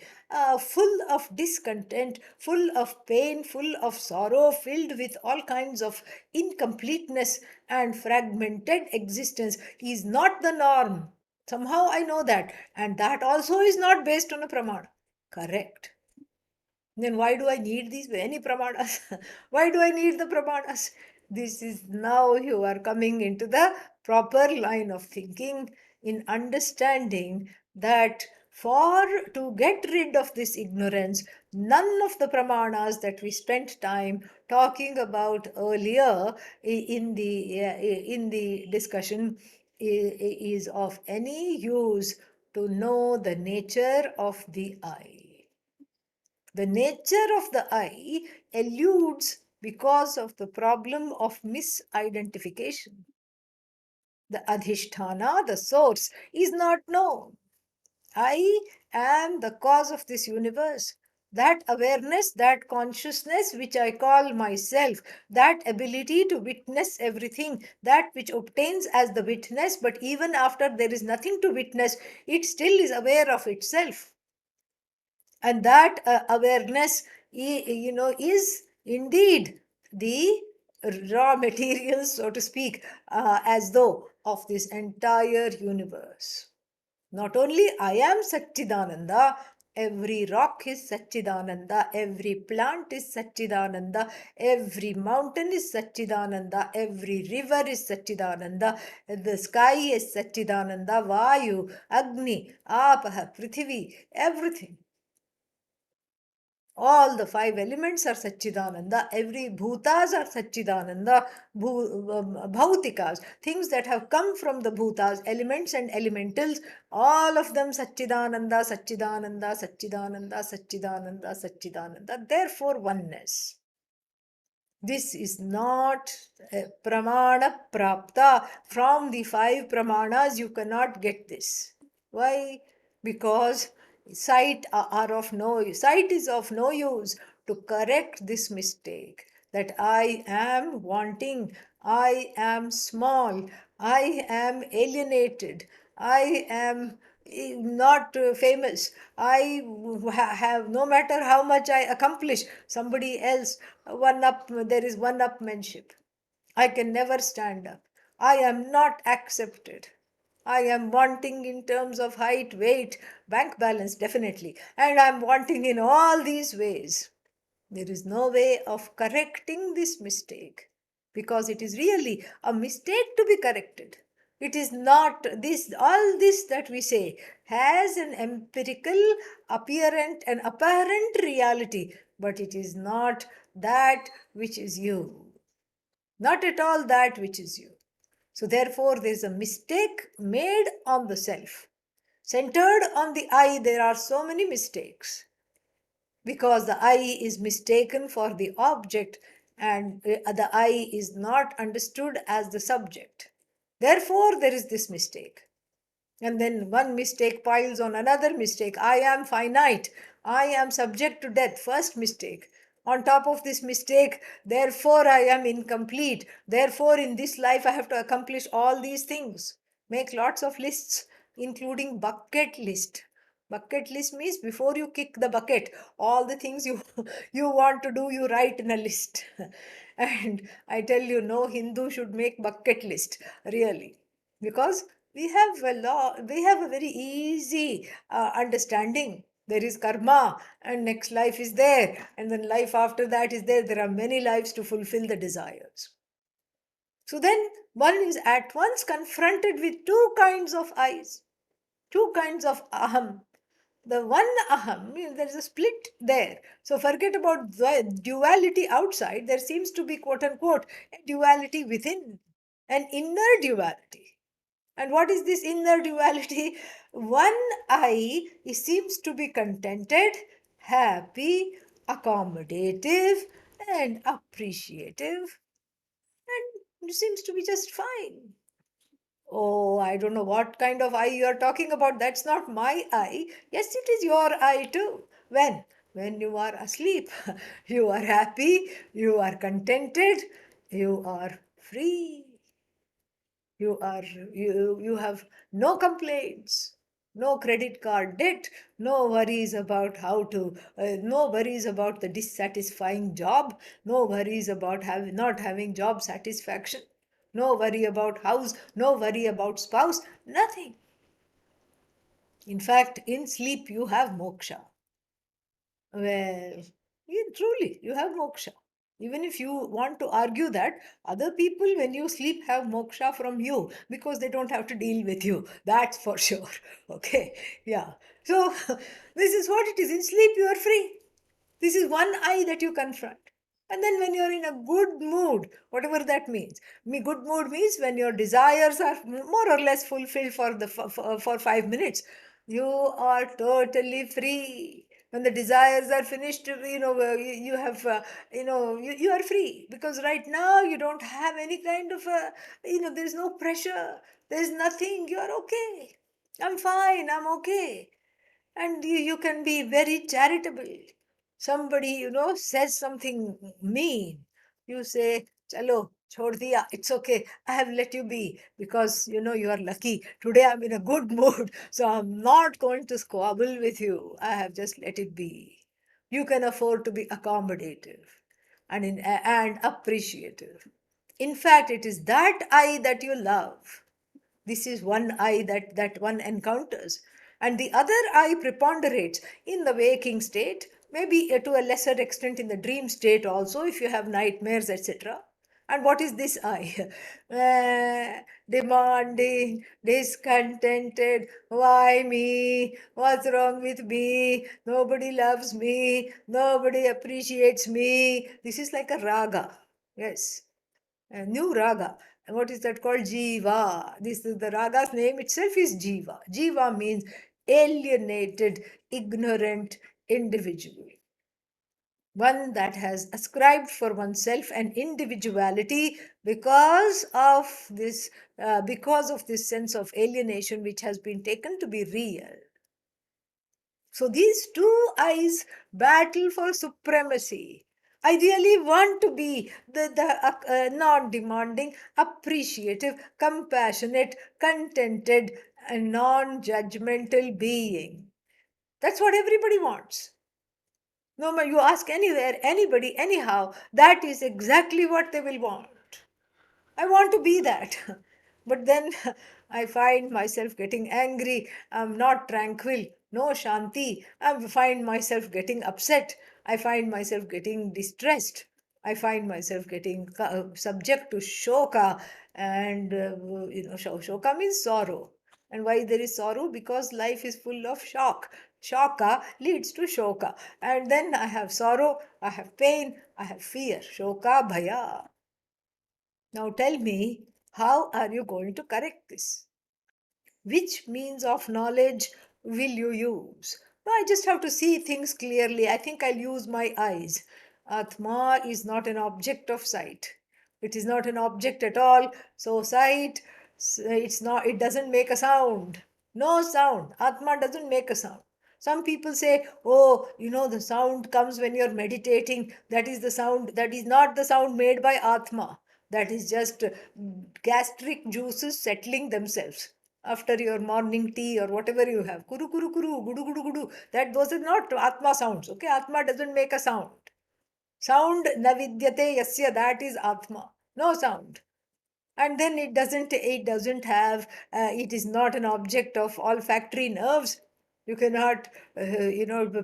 full of discontent, full of pain, full of sorrow, filled with all kinds of incompleteness and fragmented existence, is not the norm. Somehow I know that, and that also is not based on a pramana. Correct. Then why do I need these any pramanas? Why do I need the pramanas? This is now you are coming into the proper line of thinking in understanding that for to get rid of this ignorance, none of the pramanas that we spent time talking about earlier in the discussion is of any use to know the nature of the I. The nature of the I eludes because of the problem of misidentification. The adhishthana, the source, is not known. I am the cause of this universe. That awareness, that consciousness which I call myself, that ability to witness everything, that which obtains as the witness, but even after there is nothing to witness, it still is aware of itself. And that awareness is indeed the raw material, so to speak, as though of this entire universe. Not only I am Satchidananda, every rock is Satchidananda, every plant is Satchidananda, every mountain is Satchidananda, every river is Satchidananda, the sky is Satchidananda, Vayu, Agni, Apaha, Prithvi, everything. All the five elements are Satchidananda. Every bhutas are Satchidananda. Bhautikas, things that have come from the bhutas, elements and elementals, all of them Satchidananda, Satchidananda, Satchidananda, Satchidananda, Satchidananda. Therefore, oneness. This is not pramana prapta. From the five pramanas, you cannot get this. Why? Because sight is of no use to correct this mistake that I am wanting, I am small, I am alienated, I am not famous. I have, no matter how much I accomplish, somebody else there is one upmanship. I can never stand up. I am not accepted. I am wanting in terms of height, weight, bank balance, definitely. And I'm wanting in all these ways. There is no way of correcting this mistake because it is really a mistake to be corrected. It is not this, all this that we say has an empirical, apparent reality, but it is not that which is you. Not at all that which is you. So, therefore, there is a mistake made on the self. Centered on the I, there are so many mistakes because the I is mistaken for the object and the I is not understood as the subject. Therefore, there is this mistake. And then one mistake piles on another mistake. I am finite. I am subject to death. First mistake. On top of this mistake, therefore I am incomplete. Therefore, in this life, I have to accomplish all these things. Make lots of lists. including bucket list. Bucket list means before you kick the bucket, all the things you you want to do, you write in a list. And I tell you, no Hindu should make bucket list, really, because we have a very easy understanding. There is karma, and next life is there, and then life after that is there. There are many lives to fulfill the desires. So then one is at once confronted with two kinds of eyes, two kinds of aham. The one aham, there is a split there. So forget about the duality outside. There seems to be, quote unquote, a duality within, an inner duality. And what is this inner duality? One I seems to be contented, happy, accommodative, and appreciative, and it seems to be just fine. Oh, I don't know what kind of eye you are talking about. That's not my eye. Yes, it is your eye too. When? When you are asleep. You are happy, you are contented, you are free. You have no complaints, no credit card debt, no worries about no worries about the dissatisfying job, no worries about not having job satisfaction, no worry about house, no worry about spouse, nothing. In fact, in sleep you have moksha. Well, truly, you have moksha. Even if you want to argue that other people, when you sleep, have moksha from you because they don't have to deal with you. That's for sure. Okay. Yeah. So, this is what it is. In sleep, you are free. This is one eye that you confront. And then when you're in a good mood, whatever that means, good mood means when your desires are more or less fulfilled for 5 minutes, you are totally free. When the desires are finished, you have, you are free, because right now you don't have any kind of, there's no pressure. There's nothing. You are okay. I'm fine. I'm okay. And you can be very charitable. Somebody, says something mean, you say, chalo, chhod diya, it's okay, I have let you be, because you are lucky today, I'm in a good mood, so I'm not going to squabble with you. I have just let it be. You can afford to be accommodative and appreciative. In fact, it is that I that you love. This is one I that one encounters. And the other I preponderates in the waking state, maybe to a lesser extent in the dream state also, if you have nightmares, etc. And what is this I? Demanding, discontented. Why me? What's wrong with me? Nobody loves me. Nobody appreciates me. This is like a raga. Yes, a new raga. And what is that called? Jiva. This is the raga's name itself is Jiva. Jiva means alienated, ignorant individual. One that has ascribed for oneself an individuality because of this sense of alienation which has been taken to be real. So these two eyes battle for supremacy. I really want to be the non-demanding, appreciative, compassionate, contented, and non-judgmental being. That's what everybody wants. No matter you ask anywhere, anybody, anyhow, that is exactly what they will want. I want to be that. But then I find myself getting angry. I'm not tranquil. No shanti. I find myself getting upset. I find myself getting distressed. I find myself getting subject to shoka. And, shoka means sorrow. And why there is sorrow? Because life is full of shock. Shoka leads to shoka. And then I have sorrow, I have pain, I have fear. Shoka, bhaya. Now tell me, how are you going to correct this? Which means of knowledge will you use? No, I just have to see things clearly. I think I'll use my eyes. Atma is not an object of sight. It is not an object at all. So sight, it doesn't make a sound. No sound. Atma doesn't make a sound. Some people say, oh, the sound comes when you're meditating. That is the sound. That is not the sound made by Atma. That is just gastric juices settling themselves. after your morning tea or whatever you have. Kuru kuru kuru, gudu gudu gudu. Those are not Atma sounds. Okay, Atma doesn't make a sound. Sound navidyate yasya, that is Atma. No sound. And then it doesn't have, it is not an object of olfactory nerves. You cannot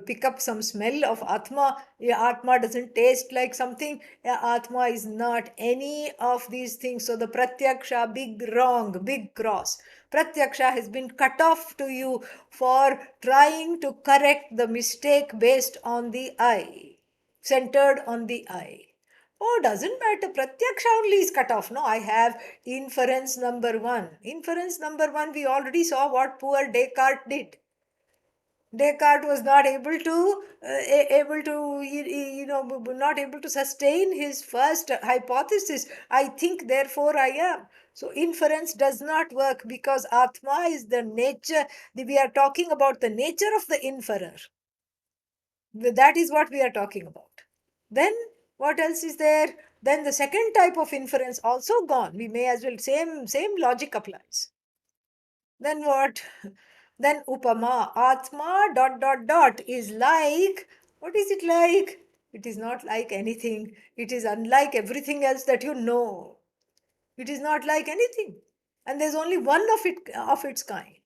pick up some smell of Atma. Yeah, Atma doesn't taste like something. Yeah, Atma is not any of these things. So the pratyaksha, big wrong, big cross. Pratyaksha has been cut off to you for trying to correct the mistake based on the I, centered on the I. Oh, doesn't matter. Pratyaksha only is cut off. No, I have inference number one. Inference number one, we already saw what poor Descartes did. Descartes was not able to, not able to sustain his first hypothesis. I think, therefore I am. So inference does not work because Atma is the nature. We are talking about the nature of the inferer. That is what we are talking about. Then what else is there? Then the second type of inference also gone. We may as well, same logic applies. Then what? Then Upama, Atma dot dot dot is like, what is it like? It is not like anything. It is unlike everything else that you know. It is not like anything. And there's only one of its kind.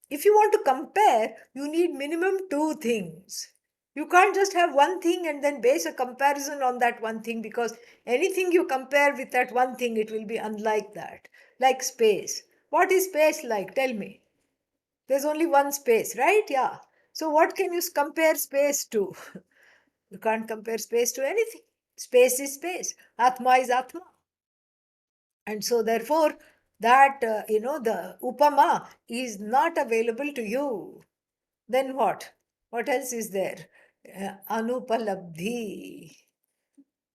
If you want to compare, you need minimum two things. You can't just have one thing and then base a comparison on that one thing, because anything you compare with that one thing, it will be unlike that. Like space. What is space like? Tell me. There's only one space, right? Yeah. So what can you compare space to? You can't compare space to anything. Space is space. Atma is Atma. And so therefore, that, the Upama is not available to you. Then what? What else is there? Anupallavdhi.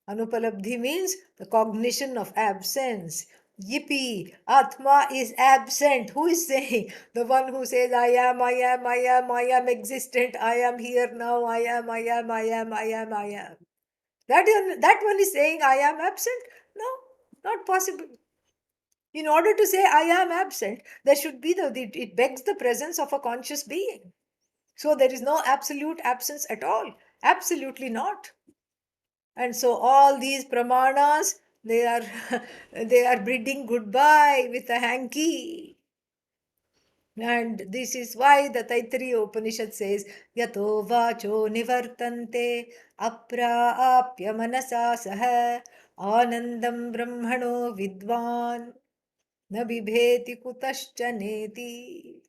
Anupallavdhi means the cognition of absence. Yippee! Atma is absent. Who is saying? The one who says, I am, I am, I am, I am existent, I am here now, I am, I am, I am, I am, I am. That one is saying, I am absent? No, not possible. In order to say, I am absent, there should be it begs the presence of a conscious being. So there is no absolute absence at all. Absolutely not. And so all these pramanas, they are they are bidding goodbye with a hanky. And this is why the Taittiriya Upanishad says, Yato vacho nivartante apraapya manasa saha anandam brahmano vidvan na bibheti kutascha neti.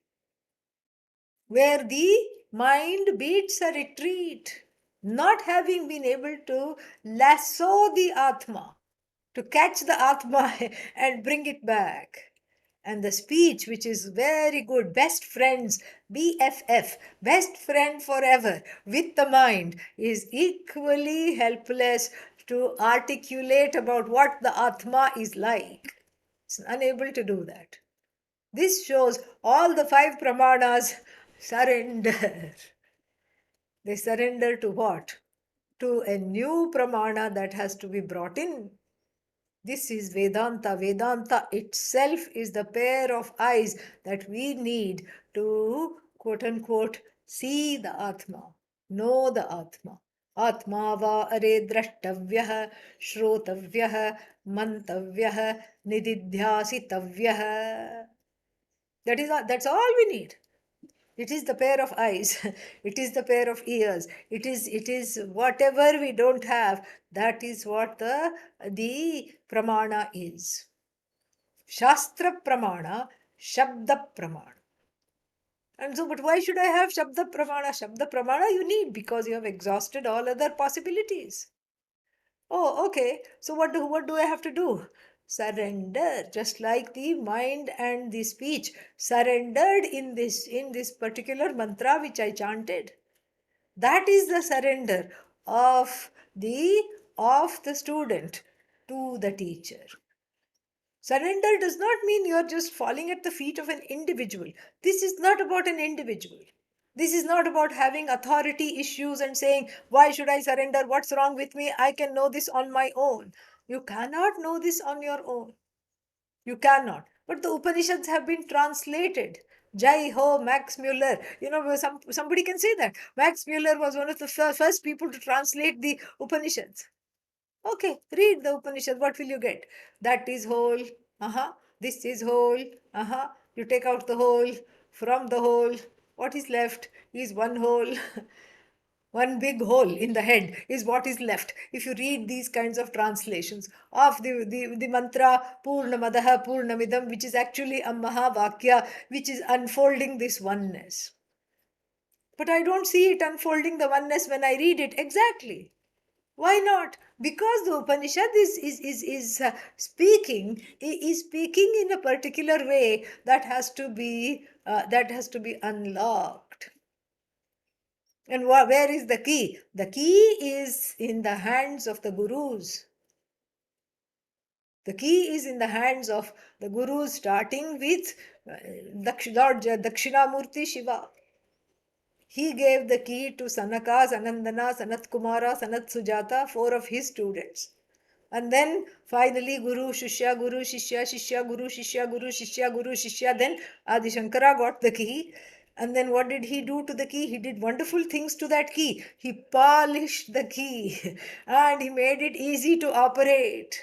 Where the mind beats a retreat, not having been able to lasso the Atma, to catch the Atma and bring it back. And the speech, which is very good, best friends, BFF, best friend forever, with the mind, is equally helpless to articulate about what the Atma is like. It's unable to do that. This shows all the five pramanas surrender. They surrender to what? To a new pramana that has to be brought in. This is Vedanta. Vedanta itself is the pair of eyes that we need to, quote unquote, see the Atma, know the Atma. Atma va are drashtavyah, shrotavyah, mantavyah, nididhyasitavyah. That's all we need. It is the pair of eyes. It is the pair of ears. It is whatever we don't have. That is what the pramana is. Shastra pramana, shabda pramana. And so, but why should I have shabda pramana? Shabda pramana you need because you have exhausted all other possibilities. Oh, okay. So what do I have to do? Surrender, just like the mind and the speech surrendered in this particular mantra which I chanted. That is the surrender of the student to the teacher. Surrender does not mean you're just falling at the feet of an individual. This is not about an individual. This is not about having authority issues and saying, why should I surrender? What's wrong with me? I can know this on my own. You cannot know this on your own. You cannot. But the Upanishads have been translated. Jai Ho, Max Muller. Somebody can say that. Max Muller was one of the first people to translate the Upanishads. Okay, read the Upanishad. What will you get? That is whole. Uh-huh. This is whole. Uh-huh. You take out the whole. From the whole, what is left is one whole. One big hole in the head is what is left. If you read these kinds of translations of the mantra Purnamadaha Purnamidam, which is actually a Mahavakya, which is unfolding this oneness. But I don't see it unfolding the oneness when I read it exactly. Why not? Because the Upanishad is speaking in a particular way that has to be unlocked. And where is the key? The key is in the hands of the gurus. The key is in the hands of the gurus, starting with Lord Dakshinamurti Shiva. He gave the key to Sanaka, Sanandana, Sanat Kumara, Sanat Sujata, four of his students. And then finally Guru Shishya, Guru Shishya, Shishya, Guru Shishya, Guru Shishya, Guru Shishya. Then Adi Shankara got the key. And then what did he do to the key? He did wonderful things to that key. He polished the key and he made it easy to operate.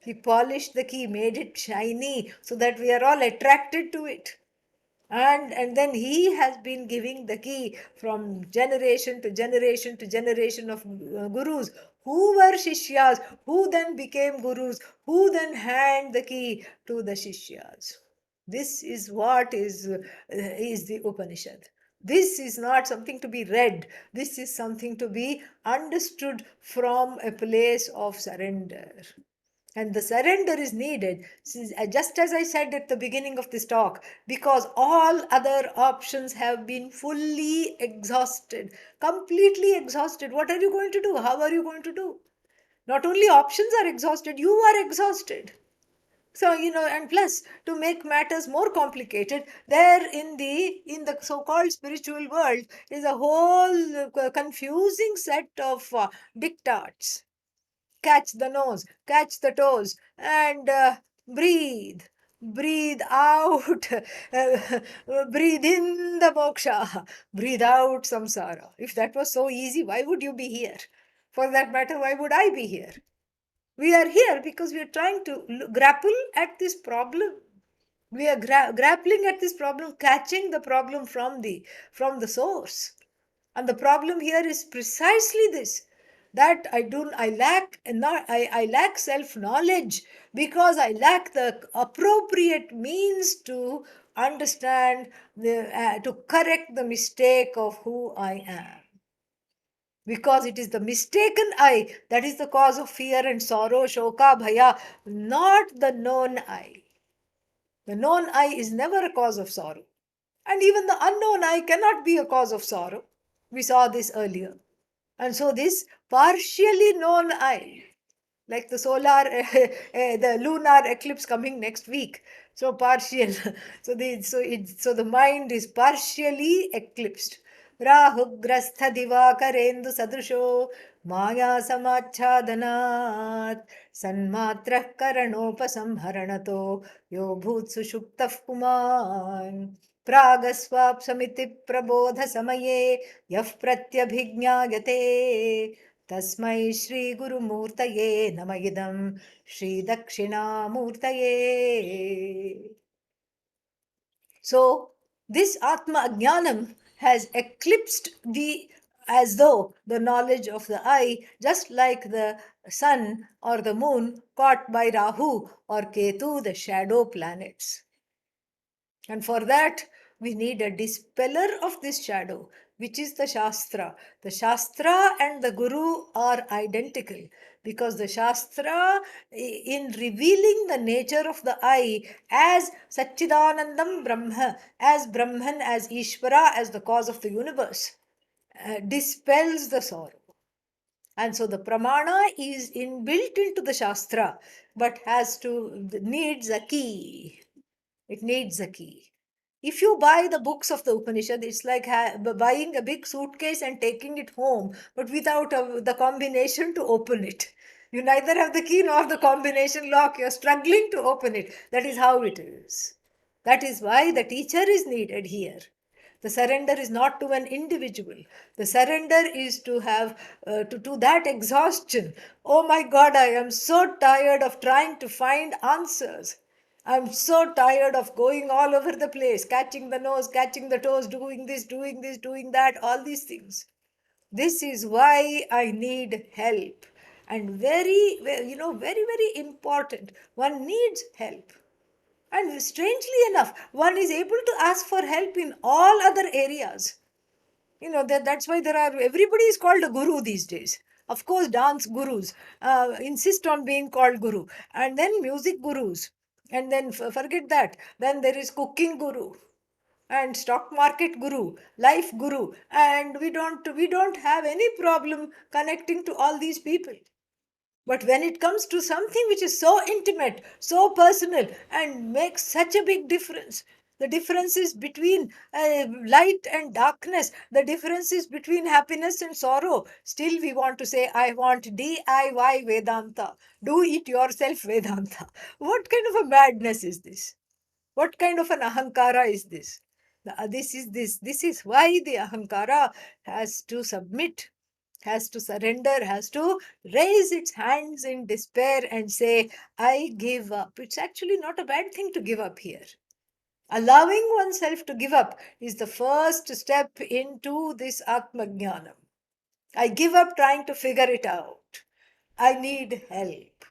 He polished the key, made it shiny so that we are all attracted to it. And then he has been giving the key from generation to generation to generation of gurus who were shishyas, who then became gurus, who then hand the key to the shishyas. This is what is the Upanishad. This is not something to be read. This is something to be understood from a place of surrender. And the surrender is needed, just as I said at the beginning of this talk, because all other options have been fully exhausted, completely exhausted. What are you going to do? How are you going to do? Not only options are exhausted, you are exhausted. So, and plus, to make matters more complicated, there in the so-called spiritual world is a whole confusing set of diktats. Catch the nose, catch the toes, and breathe. Breathe out, breathe in the moksha, breathe out samsara. If that was so easy, why would you be here? For that matter, why would I be here? We are here because we are trying to grapple at this problem. We are grappling at this problem, catching the problem from the source. And the problem here is precisely this, that I lack self knowledge because I lack the appropriate means to understand to correct the mistake of who I am. Because it is the mistaken I that is the cause of fear and sorrow, shoka, bhaya, not the known I. The known I is never a cause of sorrow. And even the unknown I cannot be a cause of sorrow. We saw this earlier. And so this partially known I, like the the lunar eclipse coming next week. So partial. So the mind is partially eclipsed. Rahugrastha divakarendu sadrusho maya samachhadanat sanmatra karanopasamharanato yo bhutsu shuktaf puman प्रागस्वाप्समिति प्रबोधसमये यः प्रत्यभिज्ञायते तस्मै श्रीगुरुमूर्तये नम इदं श्रीदक्षिणामूर्तये. So this Atma Ajnanam has eclipsed as though the knowledge of the I, just like the sun or the moon caught by Rahu or Ketu, the shadow planets. And for that, we need a dispeller of this shadow, which is the Shastra. The Shastra and the Guru are identical because the Shastra, in revealing the nature of the I as Satchidanandam Brahma, as Brahman, as Ishvara, as the cause of the universe, dispels the sorrow. And so the Pramana is inbuilt into the Shastra, but needs a key. It needs a key. If you buy the books of the Upanishad, it's like buying a big suitcase and taking it home, but without the combination to open it. You neither have the key nor the combination lock. You're struggling to open it. That is how it is. That is why the teacher is needed here. The surrender is not to an individual. The surrender is to have to that exhaustion. Oh my God, I am so tired of trying to find answers. I'm so tired of going all over the place, catching the nose, catching the toes, doing this, doing that, all these things. This is why I need help. And very important. One needs help. And strangely enough, one is able to ask for help in all other areas. That's why everybody is called a guru these days. Of course, dance gurus insist on being called guru. And then music gurus. And then forget that. Then there is cooking guru and stock market guru, life guru, and we don't have any problem connecting to all these people. But when it comes to something which is so intimate, so personal, and makes such a big difference, the differences between light and darkness, the differences between happiness and sorrow, still we want to say, I want DIY Vedanta, do it yourself Vedanta. What kind of a madness is this? What kind of an ahankara is this? This is why the ahankara has to submit, has to surrender, has to raise its hands in despair and say, I give up. It's actually not a bad thing to give up here. Allowing oneself to give up is the first step into this Atma Jnanam. I give up trying to figure it out. I need help.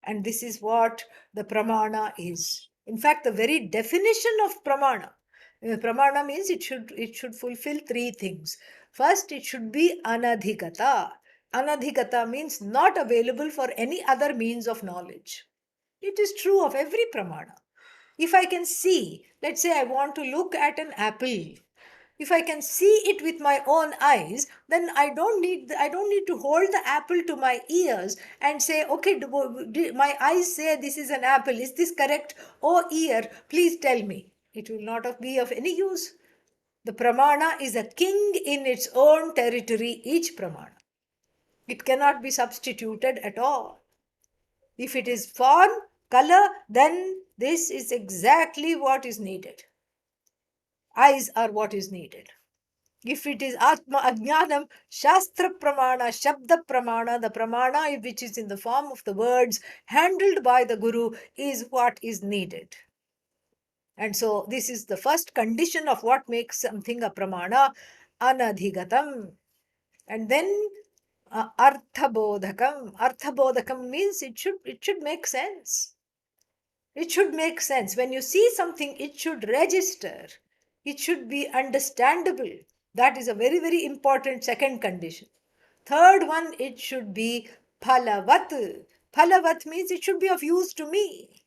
And this is what the pramana is. In fact, the very definition of pramana means it should fulfill three things. First, it should be anadhikata. Anadhikata means not available for any other means of knowledge. It is true of every pramana. If I can see, let's say I want to look at an apple, if I can see it with my own eyes, then I don't need to hold the apple to my ears and say, okay, my eyes say this is an apple, is this correct? Oh ear, please tell me. It will not be of any use. The pramana is a king in its own territory, each pramana. It cannot be substituted at all. If it is form, color, then this is exactly what is needed. Eyes are what is needed. If it is Atma Ajnanam, Shastra Pramana, Shabda Pramana, the Pramana which is in the form of the words handled by the Guru is what is needed. And so this is the first condition of what makes something a Pramana, Anadhigatam. And then Arthabodhakam. Arthabodhakam means it should make sense. It should make sense. When you see something, it should register. It should be understandable. That is a very, very important second condition. Third one, it should be phalavat. Phalavat means it should be of use to me.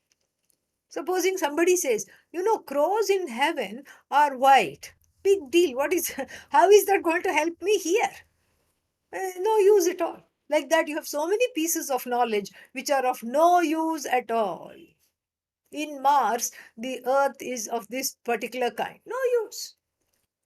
Supposing somebody says, crows in heaven are white. Big deal. How is that going to help me here? No use at all. Like that, you have so many pieces of knowledge which are of no use at all. In Mars, the earth is of this particular kind. No use.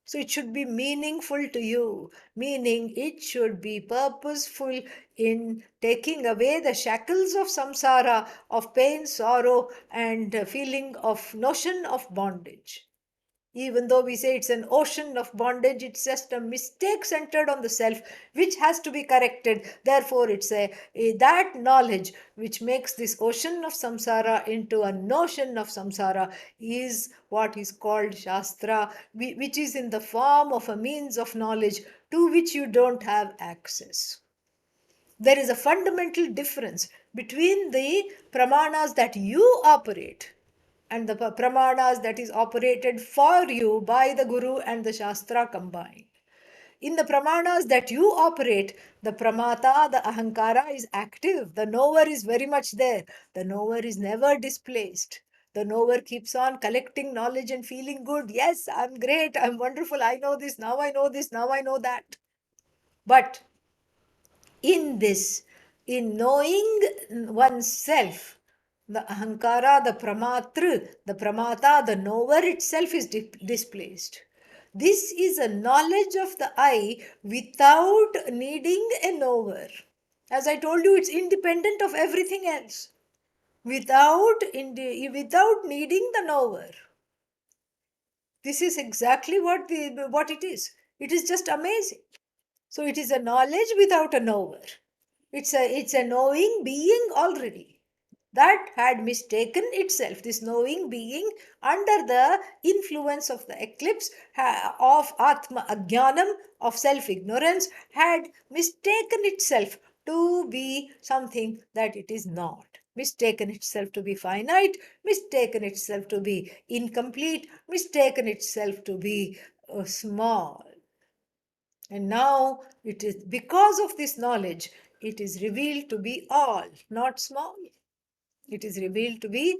So it should be meaningful to you, meaning it should be purposeful in taking away the shackles of samsara, of pain, sorrow, and feeling of notion of bondage. Even though we say it's an ocean of bondage, it's just a mistake centered on the self, which has to be corrected. Therefore, it's that knowledge which makes this ocean of samsara into a notion of samsara is what is called Shastra, which is in the form of a means of knowledge to which you don't have access. There is a fundamental difference between the pramanas that you operate and the pramanas that is operated for you by the Guru and the Shastra combined. In the pramanas that you operate, the pramata, the ahankara is active. The knower is very much there. The knower is never displaced. The knower keeps on collecting knowledge and feeling good. Yes, I'm great. I'm wonderful. I know this. Now I know this. Now I know that. But in this, in knowing oneself, the ahankara, the pramata, the knower itself is displaced. This is a knowledge of the I without needing a knower. As I told you, it's independent of everything else, without needing the knower. This is exactly what it is. It is just amazing. So it is a knowledge without a knower. It's a knowing being already that had mistaken itself. This knowing being, under the influence of the eclipse of Atma Ajnanam, of self ignorance, had mistaken itself to be something that it is not. Mistaken itself to be finite, mistaken itself to be incomplete, mistaken itself to be small. And now it is because of this knowledge, it is revealed to be all, not small. It is revealed to be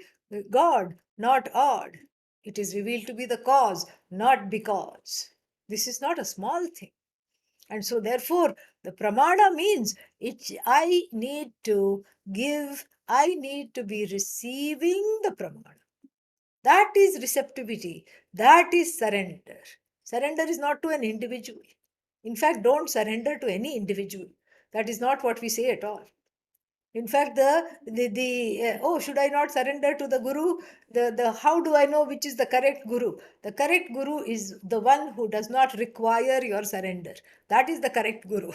God, not odd. It is revealed to be the cause, not because. This is not a small thing. And so, therefore, the pramana means I need to give, I need to be receiving the pramana. That is receptivity. That is surrender. Surrender is not to an individual. In fact, don't surrender to any individual. That is not what we say at all. In fact, oh, should I not surrender to the guru? The how do I know which is the correct guru? The correct guru is the one who does not require your surrender. That is the correct guru.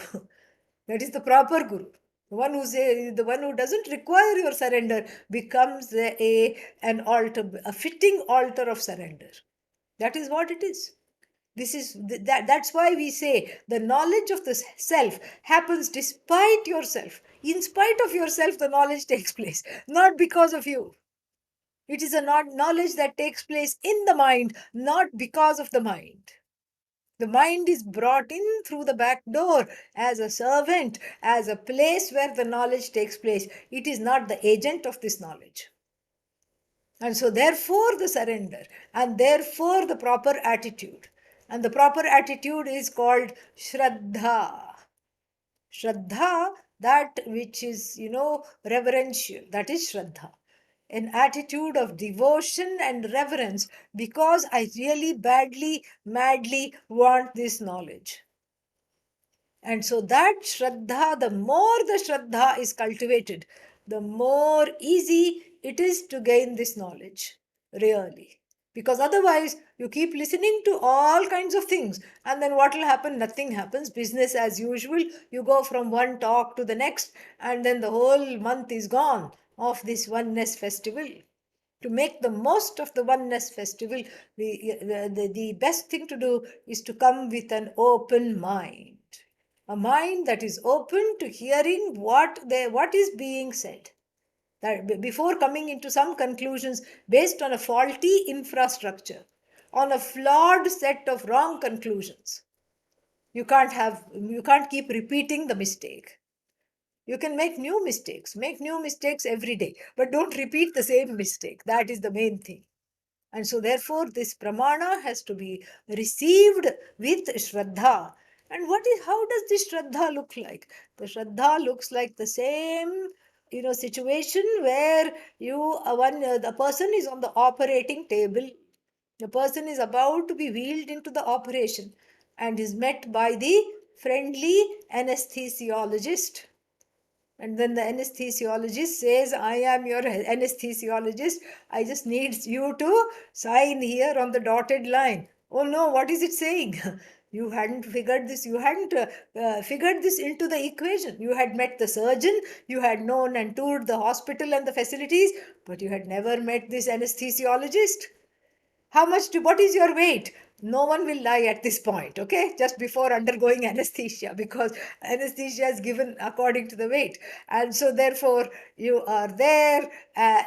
That is the proper guru. The one who doesn't require your surrender becomes an altar, a fitting altar of surrender. That is what it is. That's why we say the knowledge of the self happens despite yourself. In spite of yourself, the knowledge takes place, not because of you. It is a knowledge that takes place in the mind, not because of the mind. The mind is brought in through the back door as a servant, as a place where the knowledge takes place. It is not the agent of this knowledge. And so, therefore, the surrender, and therefore, the proper attitude. And the proper attitude is called Shraddha. Shraddha, that which is, reverential, that is Shraddha. An attitude of devotion and reverence because I really badly, madly want this knowledge. And so that Shraddha, the more the Shraddha is cultivated, the more easy it is to gain this knowledge, really. Because otherwise, you keep listening to all kinds of things, and then what will happen? Nothing happens. Business as usual. You go from one talk to the next, and then the whole month is gone of this Oneness festival. To make the most of the Oneness festival, the best thing to do is to come with an open mind. A mind that is open to hearing what is being said, that before coming into some conclusions based on a faulty infrastructure, on a flawed set of wrong conclusions. You can't keep repeating the mistake. You can make new mistakes every day, but don't repeat the same mistake. That is the main thing. And so, therefore, this pramana has to be received with Shraddha. And how does this Shraddha look like? The Shraddha looks like the same, situation where the person is on the operating table. The person is about to be wheeled into the operation and is met by the friendly anesthesiologist. And then the anesthesiologist says, I am your anesthesiologist. I just need you to sign here on the dotted line. Oh no, what is it saying? You hadn't figured this. You hadn't figured this into the equation. You had met the surgeon. You had known and toured the hospital and the facilities, but you had never met this anesthesiologist. What is your weight? No one will lie at this point, okay? Just before undergoing anesthesia, because anesthesia is given according to the weight. And so, therefore, you are there,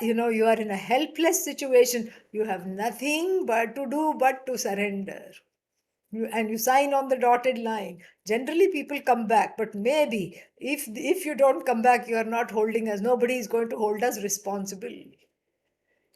you are in a helpless situation. You have nothing but to do but to surrender. And you sign on the dotted line. Generally, people come back, but maybe if you don't come back, you are not holding us. Nobody is going to hold us responsible.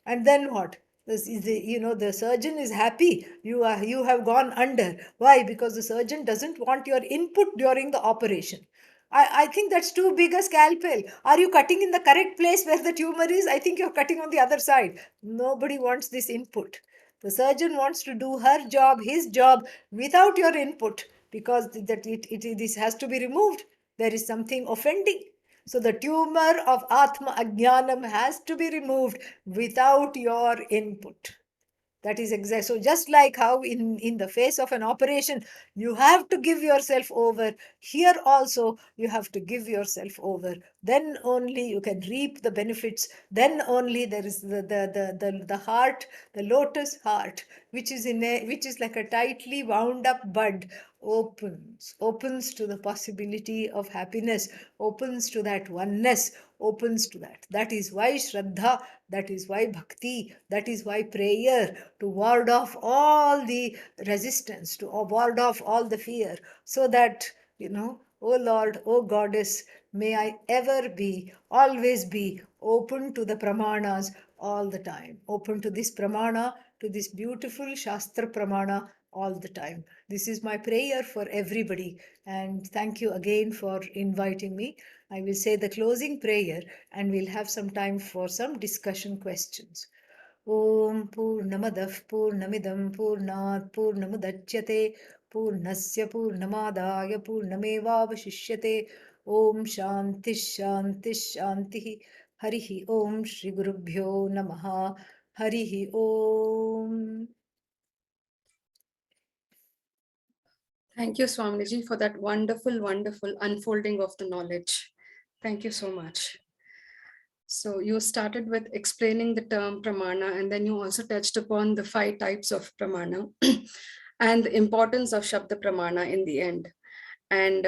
And then what? The surgeon is happy you have gone under. Why? Because the surgeon doesn't want your input during the operation. I think that's too big a scalpel. Are you cutting in the correct place where the tumor is? I think you're cutting on the other side. Nobody wants this input. The surgeon wants to do her job, his job, without your input, because this has to be removed. There is something offending. So the tumor of Atma Ajnanam has to be removed without your input. That is exact. So just like how in the face of an operation, you have to give yourself over, here also you have to give yourself over. Then only you can reap the benefits. Then only there is the heart, the lotus heart, which is which is like a tightly wound up bud, opens to the possibility of happiness, opens to that oneness, opens to that. That is why Shraddha, that is why Bhakti, that is why prayer, to ward off all the resistance, to ward off all the fear, so that, oh Lord, oh Goddess, may I ever be, always be open to the pramanas all the time, open to this pramana, to this beautiful Shastra pramana all the time. This is my prayer for everybody. And thank you again for inviting me. I will say the closing prayer and we'll have some time for some discussion questions. Om Purnamadah Purnamidam Purnat Purnamudachyate Purnasya Purnamadaya Purnamevavashishyate. Om Shanti Shanti Shanti. Harihi Om Shri Gurubhyo Namaha. Harihi Om. Thank you, Swamiji, for that wonderful, wonderful unfolding of the knowledge. Thank you so much. So you started with explaining the term pramana, and then you also touched upon the 5 types of pramana and the importance of Shabda pramana in the end. And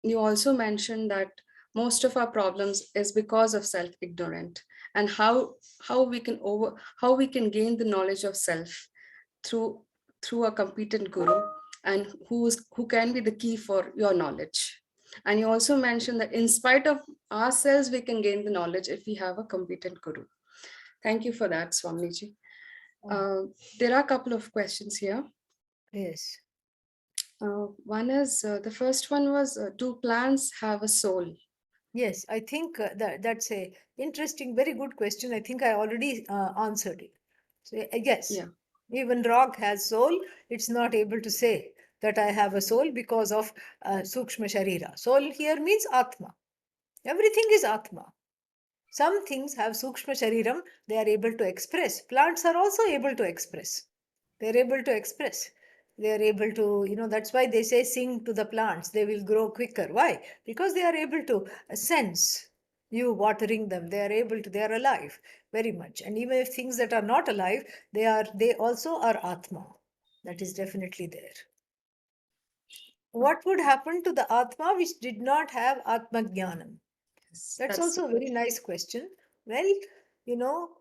you also mentioned that most of our problems is because of self-ignorant, and how we can gain the knowledge of self through a competent guru, and who can be the key for your knowledge. And you also mentioned that in spite of ourselves, we can gain the knowledge if we have a competent guru. Thank you for that, Swamiji. There are a couple of questions here. Yes. One is the first one was, do plants have a soul? Yes, I think that's a interesting, very good question. I think I already answered it. So yes, Yeah. even rock has soul. It's not able to say that I have a soul because of Sukshma Sharira. Soul here means Atma. Everything is Atma. Some things have Sukshma Shariram, they are able to express. Plants are also able to express. They're able to express. They are able to, that's why they say sing to the plants, they will grow quicker. Why? Because they are able to sense you watering them. They are able to, they are alive very much. And even if things that are not alive, they also are Atma. That is definitely there. What would happen to the Atma which did not have Atma Jnanam? Yes, That's that's also a very nice question. Well,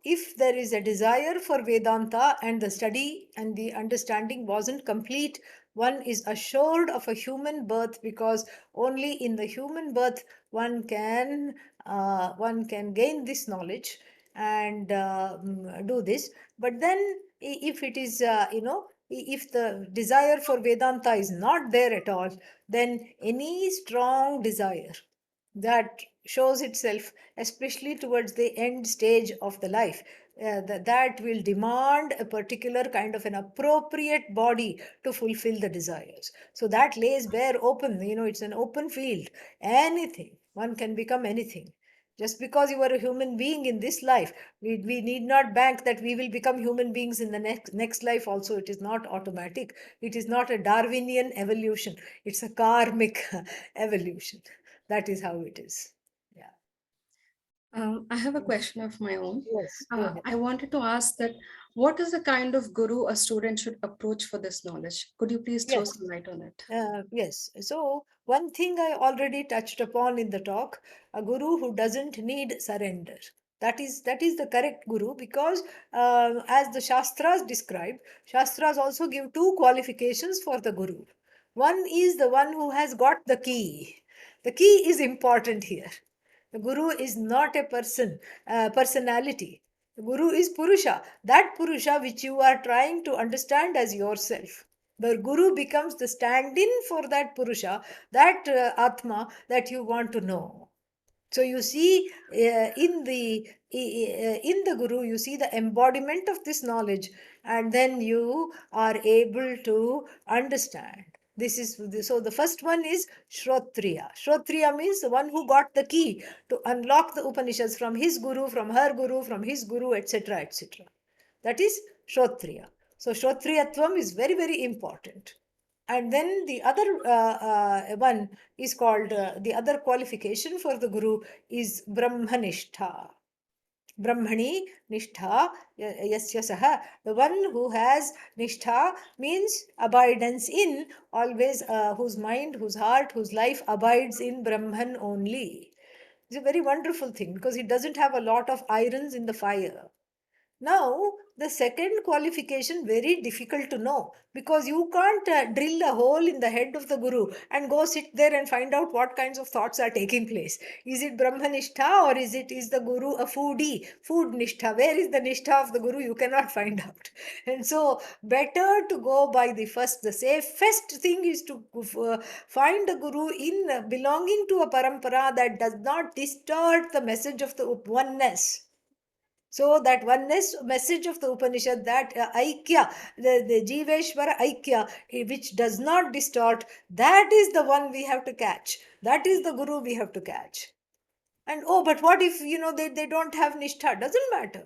if there is a desire for Vedanta and the study and the understanding wasn't complete, one is assured of a human birth, because only in the human birth one can gain this knowledge and do this. But then, if it is if the desire for Vedanta is not there at all, then any strong desire that shows itself, especially towards the end stage of the life, that will demand a particular kind of an appropriate body to fulfill the desires. So that lays bare open, it's an open field. Anything, one can become anything. Just because you are a human being in this life, we need not bank that we will become human beings in the next life also. It is not automatic. It is not a Darwinian evolution. It's a karmic evolution. That is how it is. Yeah. I have a question of my own. Yes, go ahead. I wanted to ask that what is the kind of guru a student should approach for this knowledge? Could you please throw Yes. some light on it? Yes. So, one thing I already touched upon in the talk, a guru who doesn't need surrender. That is the correct guru, because as the Shastras describe, Shastras also give two qualifications for the guru. One is the one who has got the key. The key is important here. The guru is not a personality. The guru is Purusha. That Purusha which you are trying to understand as yourself. The guru becomes the stand in for that Purusha, that Atma that you want to know. So you see, in the guru, you see the embodiment of this knowledge, and then you are able to understand. So the first one is Shrotriya. Shrotriya means the one who got the key to unlock the Upanishads from his guru, from her guru, from his guru, etc., etc. That is Shrotriya. So Shrotriyatvam is very, very important. And then the other one is called, the other qualification for the guru is Brahmanishtha. Brahmani Nishtha Yasya Saha. The one who has Nishtha means abidance in, always, whose mind, whose heart, whose life abides in Brahman only. It's a very wonderful thing because it doesn't have a lot of irons in the fire. Now, the second qualification, very difficult to know because you can't drill a hole in the head of the guru and go sit there and find out what kinds of thoughts are taking place. Is it Brahmanishtha or is the guru a foodie? Food Nishtha. Where is the Nishtha of the guru? You cannot find out. And so, better to go by the first, the safest thing is to find a guru in belonging to a parampara that does not distort the message of the oneness. So that oneness message of the Upanishad, that Aikya, the Jiveshwara Aikya, which does not distort, that is the one we have to catch. That is the Guru we have to catch. And oh, but what if, they don't have Nishtha? Doesn't matter.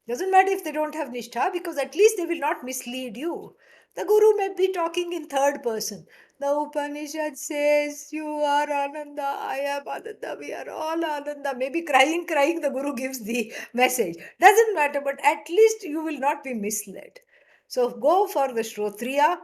Doesn't matter if they don't have Nishtha because at least they will not mislead you. The Guru may be talking in third person. The Upanishad says, you are Ananda, I am Ananda, we are all Ananda. Maybe crying, crying, the Guru gives the message. Doesn't matter, but at least you will not be misled. So go for the Shrotriya,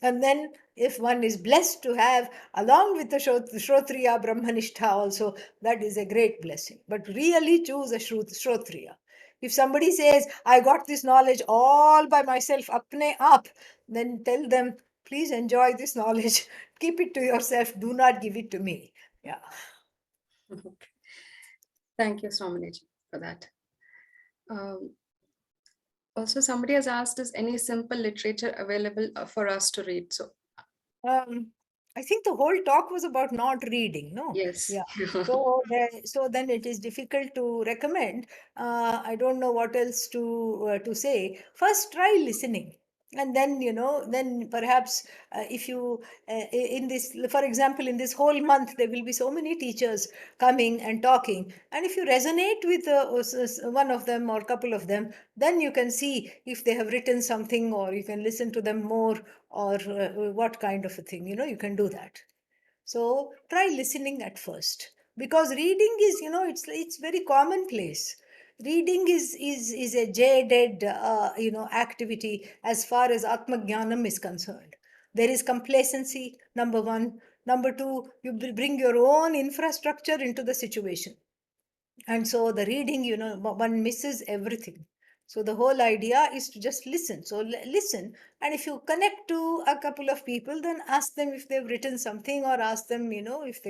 and then if one is blessed to have, along with the Shrotriya, Brahmanishtha also, that is a great blessing. But really choose a Shrotriya. If somebody says, I got this knowledge all by myself, apne aap, then tell them, please enjoy this knowledge. Keep it to yourself. Do not give it to me. Yeah. Okay. Thank you, Swaminiji, for that. Um, Also, somebody has asked, is any simple literature available for us to read? So, Um, I think the whole talk was about not reading, no? yes. Yeah. So then it is difficult to recommend. I don't know what else to say. First, try listening. And then, then perhaps if you, in this, for example, in this whole month, there will be so many teachers coming and talking. And if you resonate with one of them or couple of them, then you can see if they have written something or you can listen to them more or what kind of a thing, you can do that. So try listening at first because reading is, it's very commonplace. Reading is a jaded activity as far as Atma Jnanam is concerned. There is complacency, number one. Number two, you bring your own infrastructure into the situation. And so the reading, one misses everything. So the whole idea is to just listen. So listen. And if you connect to a couple of people, then ask them if they've written something or ask them, if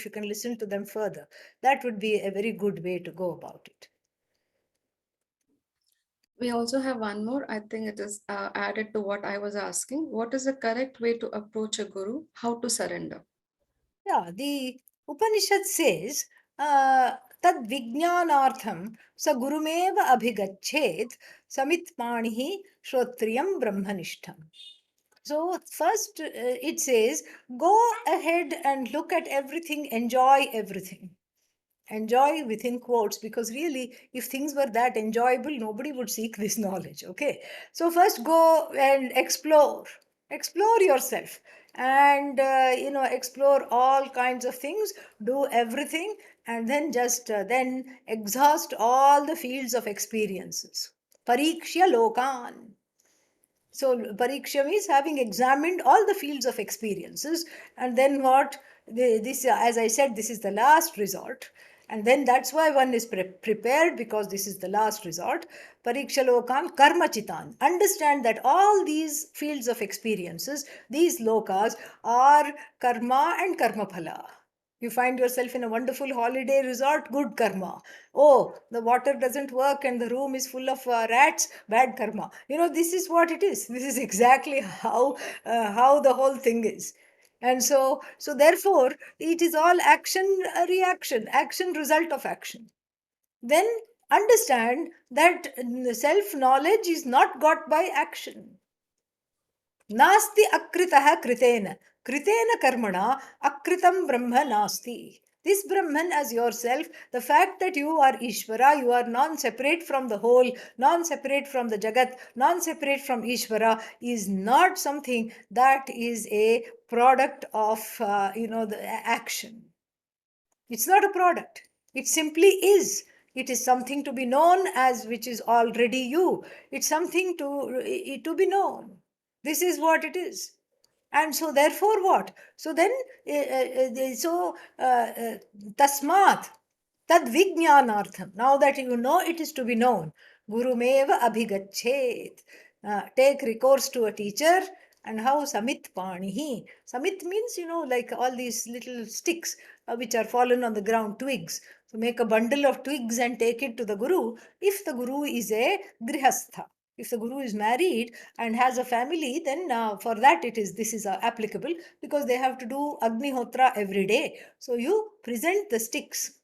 you can listen to them further. That would be a very good way to go about it. We also have one more. I think it is added to what I was asking. What is the correct way to approach a guru? How to surrender? Yeah, the Upanishad says, tad vijnanartham sa gurumeva abhigachet samitpanihi shrotriyam brahmanishtam. So, first it says, go ahead and look at everything, enjoy everything. Enjoy within quotes, because really, if things were that enjoyable, nobody would seek this knowledge. Okay. So, first go and explore yourself and, explore all kinds of things, do everything, and then just then exhaust all the fields of experiences. Parikshya lokan. So, pariksha means having examined all the fields of experiences, and then what? This, as I said, this is the last resort, and then that's why one is prepared, because this is the last resort. Pariksha lokan karma chitan. Understand that all these fields of experiences, these lokas, are karma and karma phala. You find yourself in a wonderful holiday resort, good karma. Oh, the water doesn't work and the room is full of rats, bad karma. This is what it is. This is exactly how the whole thing is. And so therefore, it is all action, reaction, action, result of action. Then understand that self knowledge is not got by action. Nasti akritaha kritena. Kritena karmana akritam brahma nasti. This Brahman as yourself, the fact that you are Ishvara, you are non-separate from the whole, non-separate from the Jagat, non-separate from Ishvara, is not something that is a product of, the action. It's not a product. It simply is. It is something to be known as which is already you. It's something to be known. This is what it is. And so therefore what? So then, tasmat tad vijnanartham. Now that you know it is to be known, gurumeva abhigachet. Take recourse to a teacher. And how samit panihi. Samit means, like all these little sticks which are fallen on the ground, twigs. So make a bundle of twigs and take it to the guru. If the guru is a grihastha, if the guru is married and has a family, then for that this is applicable, because they have to do agnihotra every day. So you present the sticks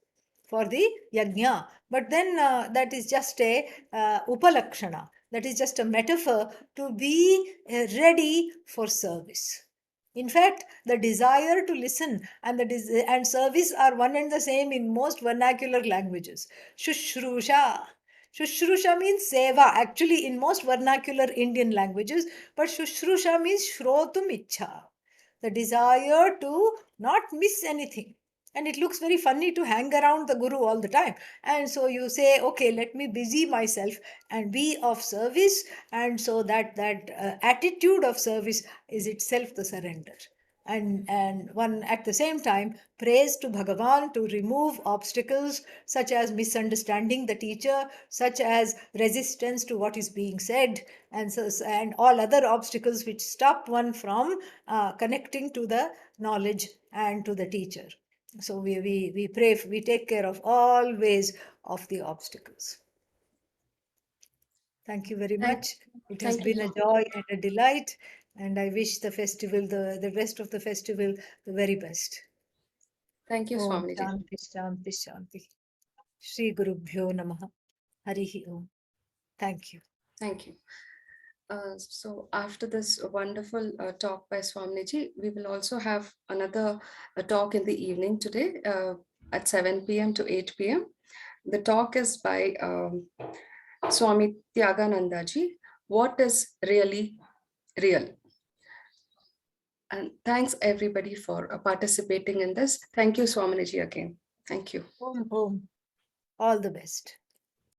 for the yajna, but then that is just a upalakshana, that is just a metaphor to be ready for service. In fact, the desire to listen and and service are one and the same in most vernacular languages. Shushrusha. Shushrusha means seva, actually in most vernacular Indian languages, but Shushrusha means shrotum ichha, the desire to not miss anything. And it looks very funny to hang around the guru all the time. And so you say, okay, let me busy myself and be of service. And so that attitude of service is itself the surrender. And one at the same time prays to Bhagavan to remove obstacles such as misunderstanding the teacher, such as resistance to what is being said, and all other obstacles which stop one from connecting to the knowledge and to the teacher. So we pray, we take care of all ways of the obstacles. Thank you very Thank, much. It has thank you, been a Swami. joy and a delight, and I wish the festival, the rest of the festival, the very best. Thank you, Om Swamiji. Shanti Shanti Shanti. Shri Gurubhyo Namaha. Harihi Om. Thank you. Thank you. So after this wonderful talk by Swamiji, we will also have another talk in the evening today at 7 p.m. to 8 p.m. The talk is by Swami Tyaganandaji. What is really real? And thanks everybody for participating in this. Thank you, Swamiji, again. Thank you. Om Om. All the best.